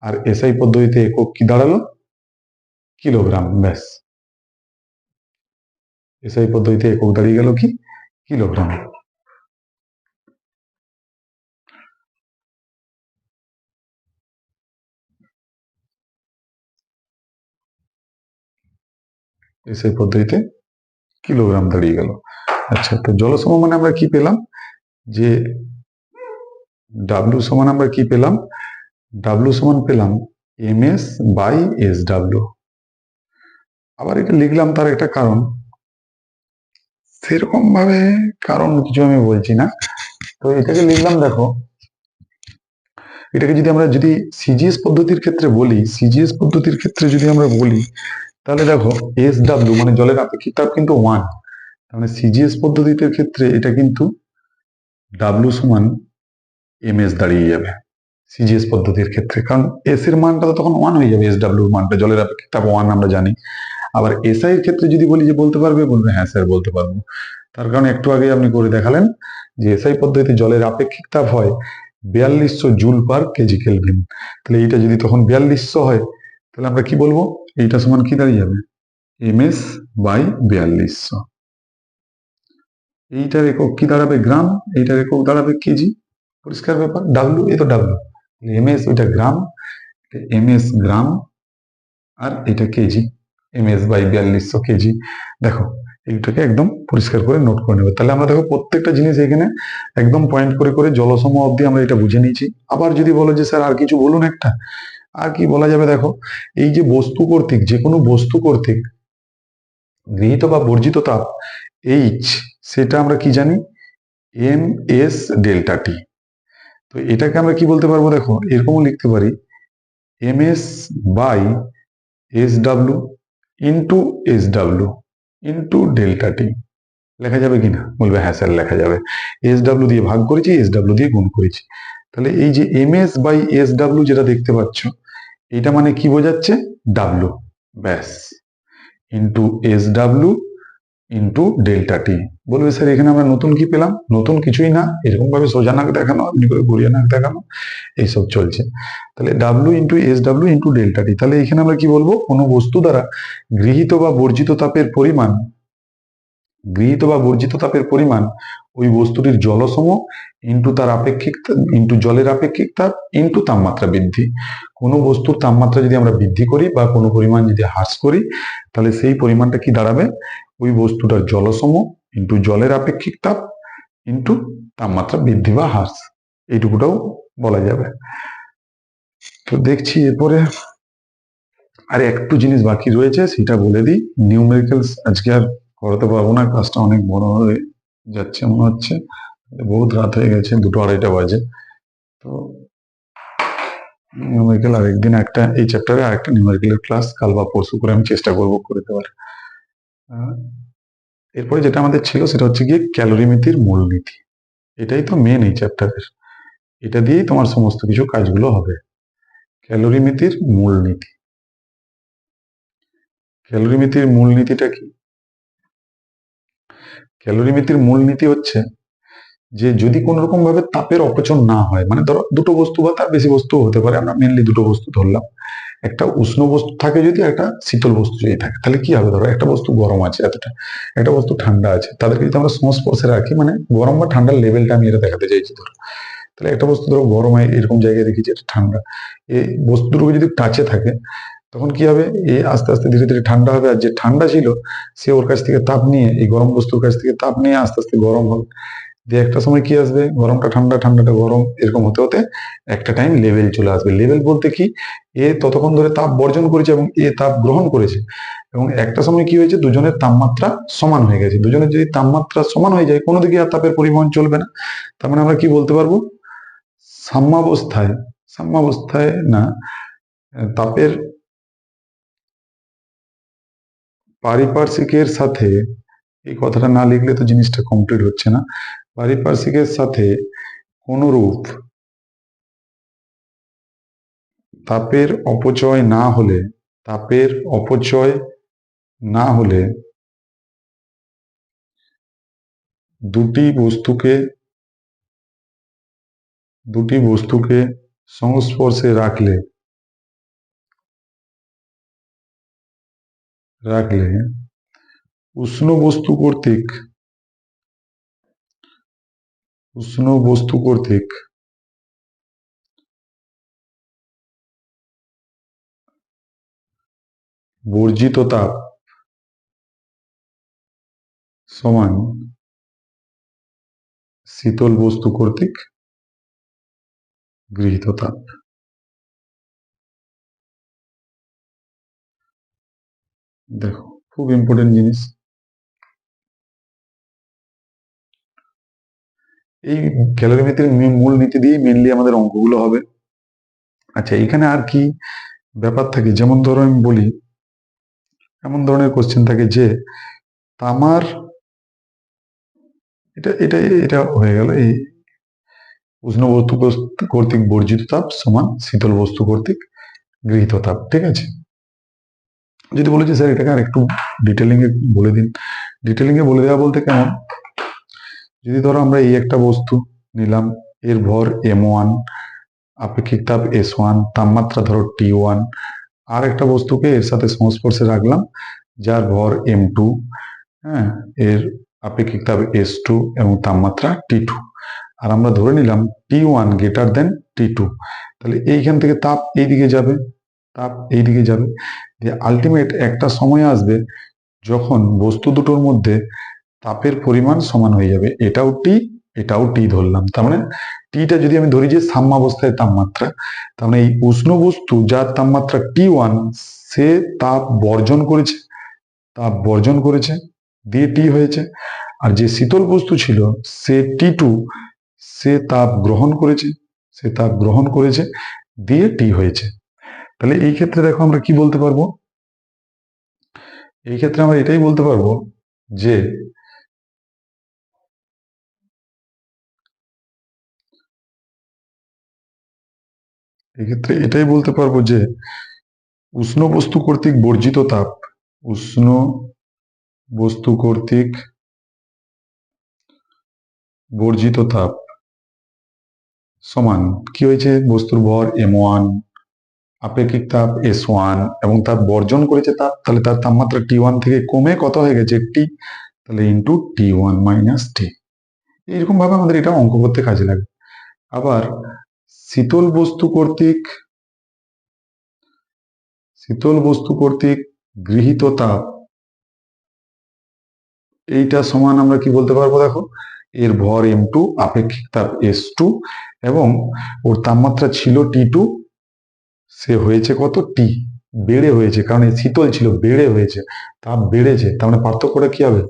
আর SI পদ্ধতিতে একক কি দাঁড়ালো? কিলোগ্রাম। ব্যাস, SI পদ্ধতিতে একক দাঁড়িয়ে গেল কি? কিলোগ্রাম। এসআই পদ্ধতিতে কিলোগ্রাম দাঁড়িয়ে গেল। আচ্ছা, তো জলসম মানে আমরা কি পেলাম, যে ডাব্লিউ সমান আমরা কি পেলাম, ডাব্লিউ সমান পেলাম এমএস বাই এস ডাব্লিউ। আবার এটা লিখলাম তার একটা কারণ, সেরকম ভাবে কারণ কিছু আমি বলছি না, তো এটাকে লিখলাম, দেখো এটাকে যদি আমরা সিজিএস পদ্ধতির ক্ষেত্রে বলি, সিজিএস পদ্ধতির ক্ষেত্রে যদি আমরা বলি, তাহলে দেখো এস ডাব্লিউ মানে জলের আপেক্ষিক তাপ কিন্তু 1, মানে সিজিএস পদ্ধতিতে ক্ষেত্রে এটা কিন্তু ডাব্লিউ সমান এমএস দাঁড়িয়ে যাবে সিজিএস পদ্ধতির ক্ষেত্রে, কারণ এস এর মানটা তো তখন 1 হয়ে যাবে, এস ডাব্লিউ মানটা জলের আপেক্ষিক তাপ 1 আমরা জানি। আবার এসআই এর ক্ষেত্রে যদি বলি যে বলতে পারবে, বলবে হ্যাঁ স্যার বলতে পারবো, তার কারণ একটু আগে আপনি করে দেখালেন যে এসআই পদ্ধতিতে জলের আপেক্ষিক তাপ হয় 4200 জুল পার কেজি কেলভিন। তাহলে এইটা যদি তখন 4200 হয়, তাহলে আমরা কি বলবো, এইটা সমান কি দাঁড়িয়ে যাবে, এমএস বাই 4200। এইটার একক কি দাঁড়াবে, গ্রাম, এইটার একক দাঁড়াবে কেজি, পরিষ্কার ব্যাপার। ডাব্লিউ, এই তো ডাব্লিউ, এমএস ওইটা গ্রাম, এমএস গ্রাম, আর এটা কেজি, এমএস বাই 4200 কেজি। দেখো এইটাকে একদম পরিষ্কার করে নোট করে নেবে। তাহলে আমরা দেখো প্রত্যেকটা জিনিস এখানে একদম পয়েন্ট করে করে জলসম অবধি আমরা এটা বুঝে নিয়েছি। আবার যদি বলো যে স্যার আর কিছু বলুন একটা, আর কি বলা যাবে, দেখো এই যে বস্তু কর্তৃক, যে কোনো বস্তু কর্তৃক গৃহীত বা বর্জিত তাপ এইচ, সেটা আমরা কি জানি, এম এস ডেল্টা টি। তো এটাকে আমরা কি বলতে পারবো, দেখো এরকমও লিখতে পারি, M S by S W into S W into delta T. লেখা যাবে কিনা, বলবে হ্যাঁ স্যার লেখা যাবে, এস ডাব্লিউ দিয়ে ভাগ করেছি, এস ডাব্লিউ দিয়ে গুণ করেছি। তাহলে এই যে M S by S W যেটা দেখতে পাচ্ছ, এটা মানে কি বোঝাচ্ছে, ডাব্লিউ, ব্যাস, into S W into delta T. বলবে স্যার এখানে আমরা নতুন কি পেলাম, নতুন কিছুই না, এরকম ভাবে সোজা নাক দেখানো, আপনি করে ঘুরিয়ে নাক দেখানো, এইসব চলছে। তাহলে W into S W into delta T. তাহলে এখানে আমরা কি বলবো, কোনো বস্তু দ্বারা গৃহীত বা বর্জিত তাপের পরিমাণ, গৃহীত বা বর্জিত তাপের পরিমাণ ওই বস্তুটির জলসম ইন্টু তার আপেক্ষিক, ইন্টু জলের আপেক্ষিক তাপ ইন্টু তাপমাত্রা বৃদ্ধি। কোনো বস্তুর তাপমাত্রা যদি আমরা বৃদ্ধি করি বা কোনো পরিমাণ যদি হ্রাস করি, তাহলে সেই পরিমাণটা কি দাঁড়াবে, ওই বস্তুটার জলসম ইন্টু জলের আপেক্ষিক তাপ ইন্টু তাপমাত্রা বৃদ্ধি বা হ্রাস, এইটুকুটাও বলা যাবে। তো দেখছি এরপরে আর একটু জিনিস বাকি রয়েছে, সেটা বলে দিই। নিউমেরিক্যালস আজকে আর করাতে পারবো না, ক্লাসটা অনেক বড় হয়ে যাচ্ছে মনে হচ্ছে, বহুত রাত হয়ে গেছে, 2টা-2:30 বাজে। তো নিউমেরিক্যাল আরেকদিন, একটা এই চ্যাপ্টারে আরেকটা নিউমেরিক্যালের ক্লাস কাল বা পরশু করে আমি চেষ্টা করবো করে দেওয়ার। এরপরে যেটা আমাদের ছিল সেটা হচ্ছে গিয়ে ক্যালোরিমিতির মূলনীতি। এটাই তো মেন এই চ্যাপ্টারের, এটা দিয়েই তোমার সমস্ত কিছু কাজগুলো হবে। ক্যালোরিমিতির মূলনীতি, ক্যালোরিমিতির মূলনীতিটা কি, ক্যালোরিমিতির মূলনীতি হচ্ছে যে যদি কোন রকম ভাবে তাপের অপচয় না হয়, মানে ধরো দুটো বস্তু বা তার বেশি বস্তু হতে পারে, আমরা মেনলি দুটো বস্তু ধরলাম, একটা উষ্ণ বস্তু থাকে যদি, একটা শীতল বস্তু যদি থাকে, তাহলে কি হবে, ধরো একটা বস্তু গরম আছে এতটা, একটা বস্তু ঠান্ডা আছে, তাদেরকে যদি আমরা সংস্পর্শে রাখি, মানে গরম বা ঠান্ডার লেভেলটা আমি এটা দেখাতে চাইছি। ধরো তাহলে একটা বস্তু ধরো গরম হয়, এরকম জায়গায় রেখেছি, এটা ঠান্ডা, এই বস্তু দুটো যদি টাচে থাকে, তখন কি হবে, এ আস্তে আস্তে ধীরে ধীরে ঠান্ডা হবে, আর যে ঠান্ডা ছিল সে ওর কাছ থেকে তাপ নিয়ে, এই গরম বস্তুর কাছ থেকে তাপ নিয়ে আস্তে আস্তে গরম হবে। দিয়ে একটা সময় কি আসবে, গরমটা ঠান্ডা, ঠান্ডাটা গরম, এরকম হতে হতে একটা টাইম লেভেল চলে আসবে। লেভেল বলতে কি, এ ততক্ষণ ধরে তাপ বর্জন করেছে এবং এ তাপ গ্রহণ করেছে, এবং একটা সময় কি হয়েছে, দুজনের তাপমাত্রা সমান হয়ে গেছে। দুজনের যদি তাপমাত্রা সমান হয়ে যায়, কোনো দিকে আর তাপের পরিবহন চলবে না। তার মানে আমরা কি বলতে পারবো, সাম্যাবস্থায়, সাম্যাবস্থায় না, তাপের পারিপার্শ্বিকের সাথে, এই কথাটা না লিখলে তো জিনিসটা কমপ্লিট হচ্ছে না, পারিপার্শ্বিকের সাথে কোনরূপ তাপের অপচয় না হলে, তাপের অপচয় না হলে দুটি বস্তুকে, দুটি বস্তুকে সংস্পর্শে রাখলে, রাখলে উষ্ণ বস্তু কর্তৃক, উষ্ণ বস্তু কর্তৃক বর্জিত তাপ, সমান শীতল বস্তু কর্তৃক গৃহীত তাপ। দেখো, খুব ইম্পর্টেন্ট জিনিস। এই ক্যালোরিমেট্রির মূল নীতি দিয়ে মেনলি আমাদের অঙ্কগুলো হবে। আচ্ছা, এখানে আর কি ব্যাপার থাকে, যেমন ধরো আমি বলি, এমন ধরনের কোশ্চেন থাকে যে তামার, এটা এটা এটা হয়ে গেল, এই উষ্ণ বস্তু কর্তৃক বর্জিত তাপ সমান শীতল বস্তু কর্তৃক গৃহীত তাপ। ঠিক আছে, যদি বলেছি স্যার এটাকে আর একটু ডিটেলিং এ বলে দিন। ডিটেলিং এ বলে দেওয়া বলতে কেমন, যদি ধরো আমরা এই একটা বস্তু নিলাম, এর ভর m1, আপেক্ষিক তাপ s1, তাপমাত্রা ধরো t1, আর একটা বস্তুকে এর সাথে সংস্পর্শে রাখলাম যার ভর m2, হ্যাঁ, এর আপেক্ষিক তাপ s2 এবং তাপমাত্রা t2, আর আমরা ধরে নিলাম t1 গ্রেটার দেন t2, তাহলে এইখান থেকে তাপ এইদিকে যাবে, তাপ এইদিকে যাবে, যে আলটিমেট একটা সময় আসবে যখন বস্তু দুটোর মধ্যে তাপের পরিমাণ সমান হয়ে যাবে। এটাও টি, এটাও টি ধরলাম, তার মানে টিটা যদি আমি ধরি যে সাম্যাবস্থায় তাপমাত্রা, তার মানে এই উষ্ণ বস্তু যার তাপমাত্রা T1, সে তাপ বর্জন করেছে, তাপ বর্জন করেছে দিয়ে টি হয়েছে, আর যে শীতল বস্তু ছিল সে T2, সে তাপ গ্রহণ করেছে, সে তাপ গ্রহণ করেছে দিয়ে টি হয়েছে। তাহলে এই ক্ষেত্রে দেখো আমরা কি বলতে পারবো, এই ক্ষেত্রে আমরা এটাই বলতে পারবো যে এক্ষেত্রে এটাই বলতে পারবো যে উষ্ণ বস্তু কর্তৃক বর্জিত তাপ, উষ্ণ বস্তু কর্তৃক বর্জিত তাপ সমান কি হয়েছে, বস্তুর ভর m1, আপেক্ষিক তাপ s1 এবং তাপ বর্জন করেছে তাপ, তাহলে তার তাপমাত্রা t1 থেকে কমে কত হয়ে গেছে t, তাহলে ইন্টু t1 মাইনাস t। এইরকম ভাবে আমাদের এটা অঙ্ক করতে কাজে লাগে। আবার শীতল বস্তু কর্তৃক, শীতল বস্তু কর্তৃক গৃহীত তাপ, এইটা সমান আমরা কি বলতে পারবো, দেখো এর ভর m2, আপেক্ষিক তাপ s2 এবং ওর তাপমাত্রা ছিল t2, সে হয়েছে কত টি, বেড়ে হয়েছে, কারণ এই শীতল ছিল বেড়ে হয়েছে, তাপ বেড়েছে, তার মানে পার্থক্যটা কি হবে,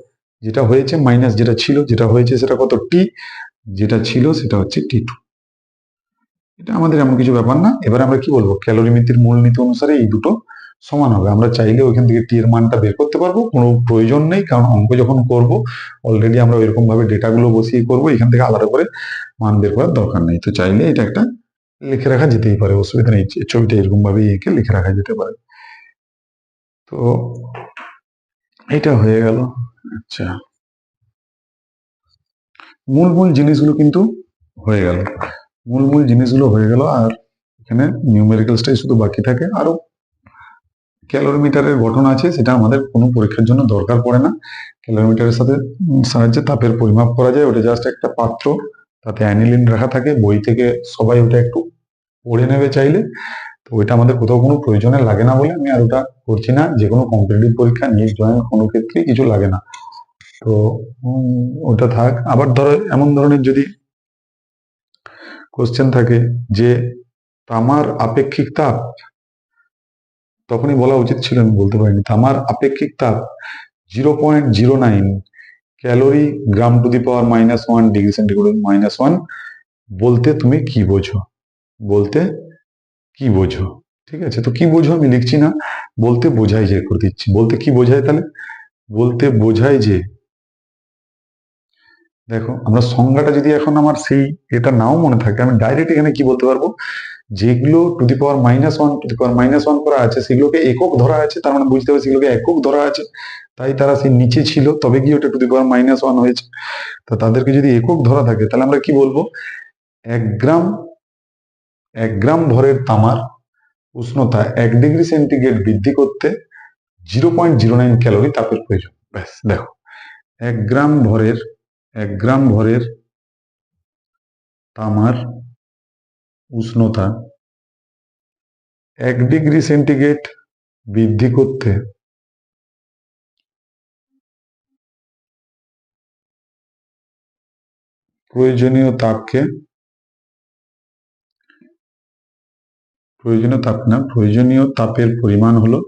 যেটা হয়েছে মাইনাস যেটা ছিল, যেটা হয়েছে সেটা কত টি, যেটা ছিল সেটা হচ্ছে T2। এটা আমাদের এমন কিছু ব্যাপার না। এবার আমরা কি বলবো, ক্যালোরিমেট্রির মূলনীতি অনুসারে এই দুটো সমান হবে। আমরা চাইলে ওইখান থেকে টি এর মানটা বের করতে পারবো, কোনো প্রয়োজন নেই, কারণ অঙ্ক যখন করব অলরেডি আমরা এরকম ভাবে ডেটাগুলো বসিয়ে করবো, এখান থেকে আলাদা করে মান বের করার দরকার নেই। তো চাইলে এটা একটা লিখে রাখা যেতেই পারে, অসুবিধা নেই, ছবিটা এরকম ভাবে এঁকে লিখে রাখা যেতে পারে। তো এটা হয়ে গেল। আচ্ছা, মূল মূল জিনিসগুলো কিন্তু হয়ে গেল, মূল মূল জিনিসগুলো হয়ে গেল, আর এখানে নিউমেরিক্যালসটাই শুধু বাকি থাকে। আরো ক্যালোরিমিটারের গঠন আছে, সেটা আমাদের কোনো পরীক্ষার জন্য দরকার পড়ে না। ক্যালোরিমিটারের সাহায্যে তাপের পরিমাপ করা যায়, ওটা জাস্ট একটা পাত্র, তাতে অ্যানিলিন রাখা থাকে, বই থেকে সবাই ওটা একটু পড়ে নেবে চাইলে। তো ওইটা আমাদের কোথাও কোনো প্রয়োজনে লাগে না বলে আমি আর ওটা করছি না। যে কোনো কম্পিটিটিভ পরীক্ষা, নিট জয়েন্ট কোনো ক্ষেত্রেই কিছু লাগে না, তো ওটা থাক। আবার ধরো এমন ধরনের যদি কোশ্চেন থাকে যে তামার আপেক্ষিক তাপ, তখনই বলা উচিত ছিল, আমি বলতে পারিনি, তামার আপেক্ষিক তাপ 0.09 calorie gram to the power -1 degree centigrade -1 বলতে তুমি কি বোঝো, বলতে কি বোঝো। ঠিক আছে, তো কি বোঝো আমি লিখছি না, বলতে বোঝাই যে করে দিচ্ছি। বলতে কি বোঝায় তাহলে, বলতে বোঝায় যে, দেখো আমরা সংজ্ঞাটা যদি এখন আমার সেই এটা নাও মনে থাকে, আমি ডাইরেক্ট এখানে কি বলতে পারবো, যেগুলো two the power -1 two the power -1 করা আছে সেগুলোকে একক ধরা আছে, তার মানে বুঝতে হবে সেগুলোকে একক ধরা আছে, তাই তারা সেই নিচে ছিল, তবে গিয়ে ওটা টু দি পাওয়ার -1 হয়েছে। তো তাদেরকে যদি একক ধরা থাকে তাহলে আমরা কি বলবো, 1 গ্রাম, 1 গ্রাম ভরের তামার উষ্ণতা 1 ডিগ্রি সেন্টিগ্রেড বৃদ্ধি করতে 0.09 ক্যালোরি তাপের প্রয়োজন। ব্যাস, দেখো 1 গ্রাম ভরের, 1 গ্রাম ভরের তামার উষ্ণতা 1 ডিগ্রি সেন্টিগ্রেড বৃদ্ধি করতে প্রয়োজনীয় তাপকে প্রয়োজনীয় তাপের পরিমাণ হলো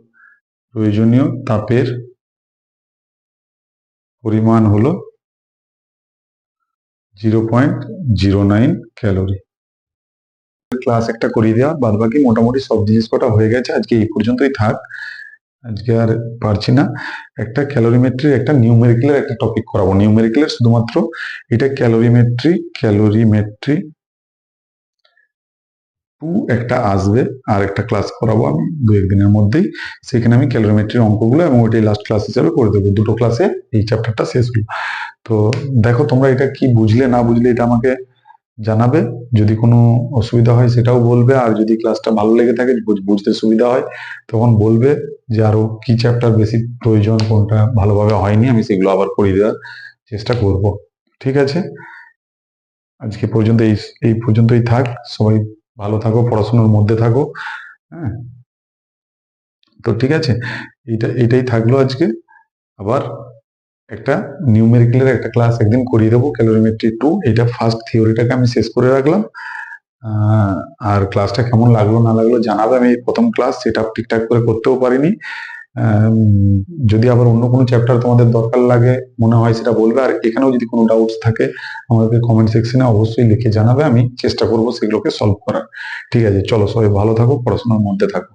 0.09 ক্যালোরি। ক্লাস একটা করিয়ে দেওয়া, বাদ বাকি মোটামুটি সব জিনিস কটা হয়ে গেছে। আজকে এই পর্যন্তই থাক, আজকে আর পারছি না। একটা ক্যালোরিমেট্রির একটা নিউমেরিক্যালের একটা টপিক করাবো, নিউমেরিক্যালের শুধুমাত্র এটা ক্যালোরিমেট্রি 2 একটা আসবে, আর একটা ক্লাস করাবো আমি 2-1 দিনের মধ্যেই। সেখানে আমি ক্যালোরিমেট্রির অঙ্কগুলো এবং ওইটাই লাস্ট ক্লাস হিসাবে করে দেবো। দুটো ক্লাসে এই চ্যাপ্টারটা শেষ হলো। তো দেখো তোমরা এটা কি বুঝলে না বুঝলে এটা আমাকে জানাবে। যদি কোনো অসুবিধা হয় সেটাও বলবে, আর যদি ক্লাসটা ভালো লেগে থাকে, বুঝতে সুবিধা হয়, তখন বলবে যে আরো কি চ্যাপ্টার বেশি প্রয়োজন, কোনটা ভালোভাবে হয়নি, আমি সেগুলো আবার করিয়ে দেওয়ার চেষ্টা করব। ঠিক আছে, আজকে পর্যন্ত এই পর্যন্তই থাক। সবাই ভালো থাকো, পড়াশোনার মধ্যে থাকো। হ্যাঁ, তো ঠিক আছে, এটাই থাকলো আজকে। আবার একটা নিউমেরিক্যালের একটা ক্লাস একদিন করিয়ে দেবো, ক্যালোরিমেট্রি 2। এটা ফার্স্ট থিওরিটাকে আমি শেষ করে রাখলাম। আর ক্লাসটা কেমন লাগলো না লাগলো জানাবে। আমি প্রথম ক্লাস সেটা ঠিকঠাক করে করতেও পারিনি। যদি আবার অন্য কোনো চ্যাপ্টার তোমাদের দরকার লাগে মনে হয় সেটা বলবে, আর এখানেও যদি কোনো ডাউটস থাকে আমাদেরকে কমেন্ট সেকশনে অবশ্যই লিখে জানাবে, আমি চেষ্টা করবো সেগুলোকে সলভ করার। ঠিক আছে, চলো সবাই ভালো থাকো, পড়াশোনার মধ্যে থাকো।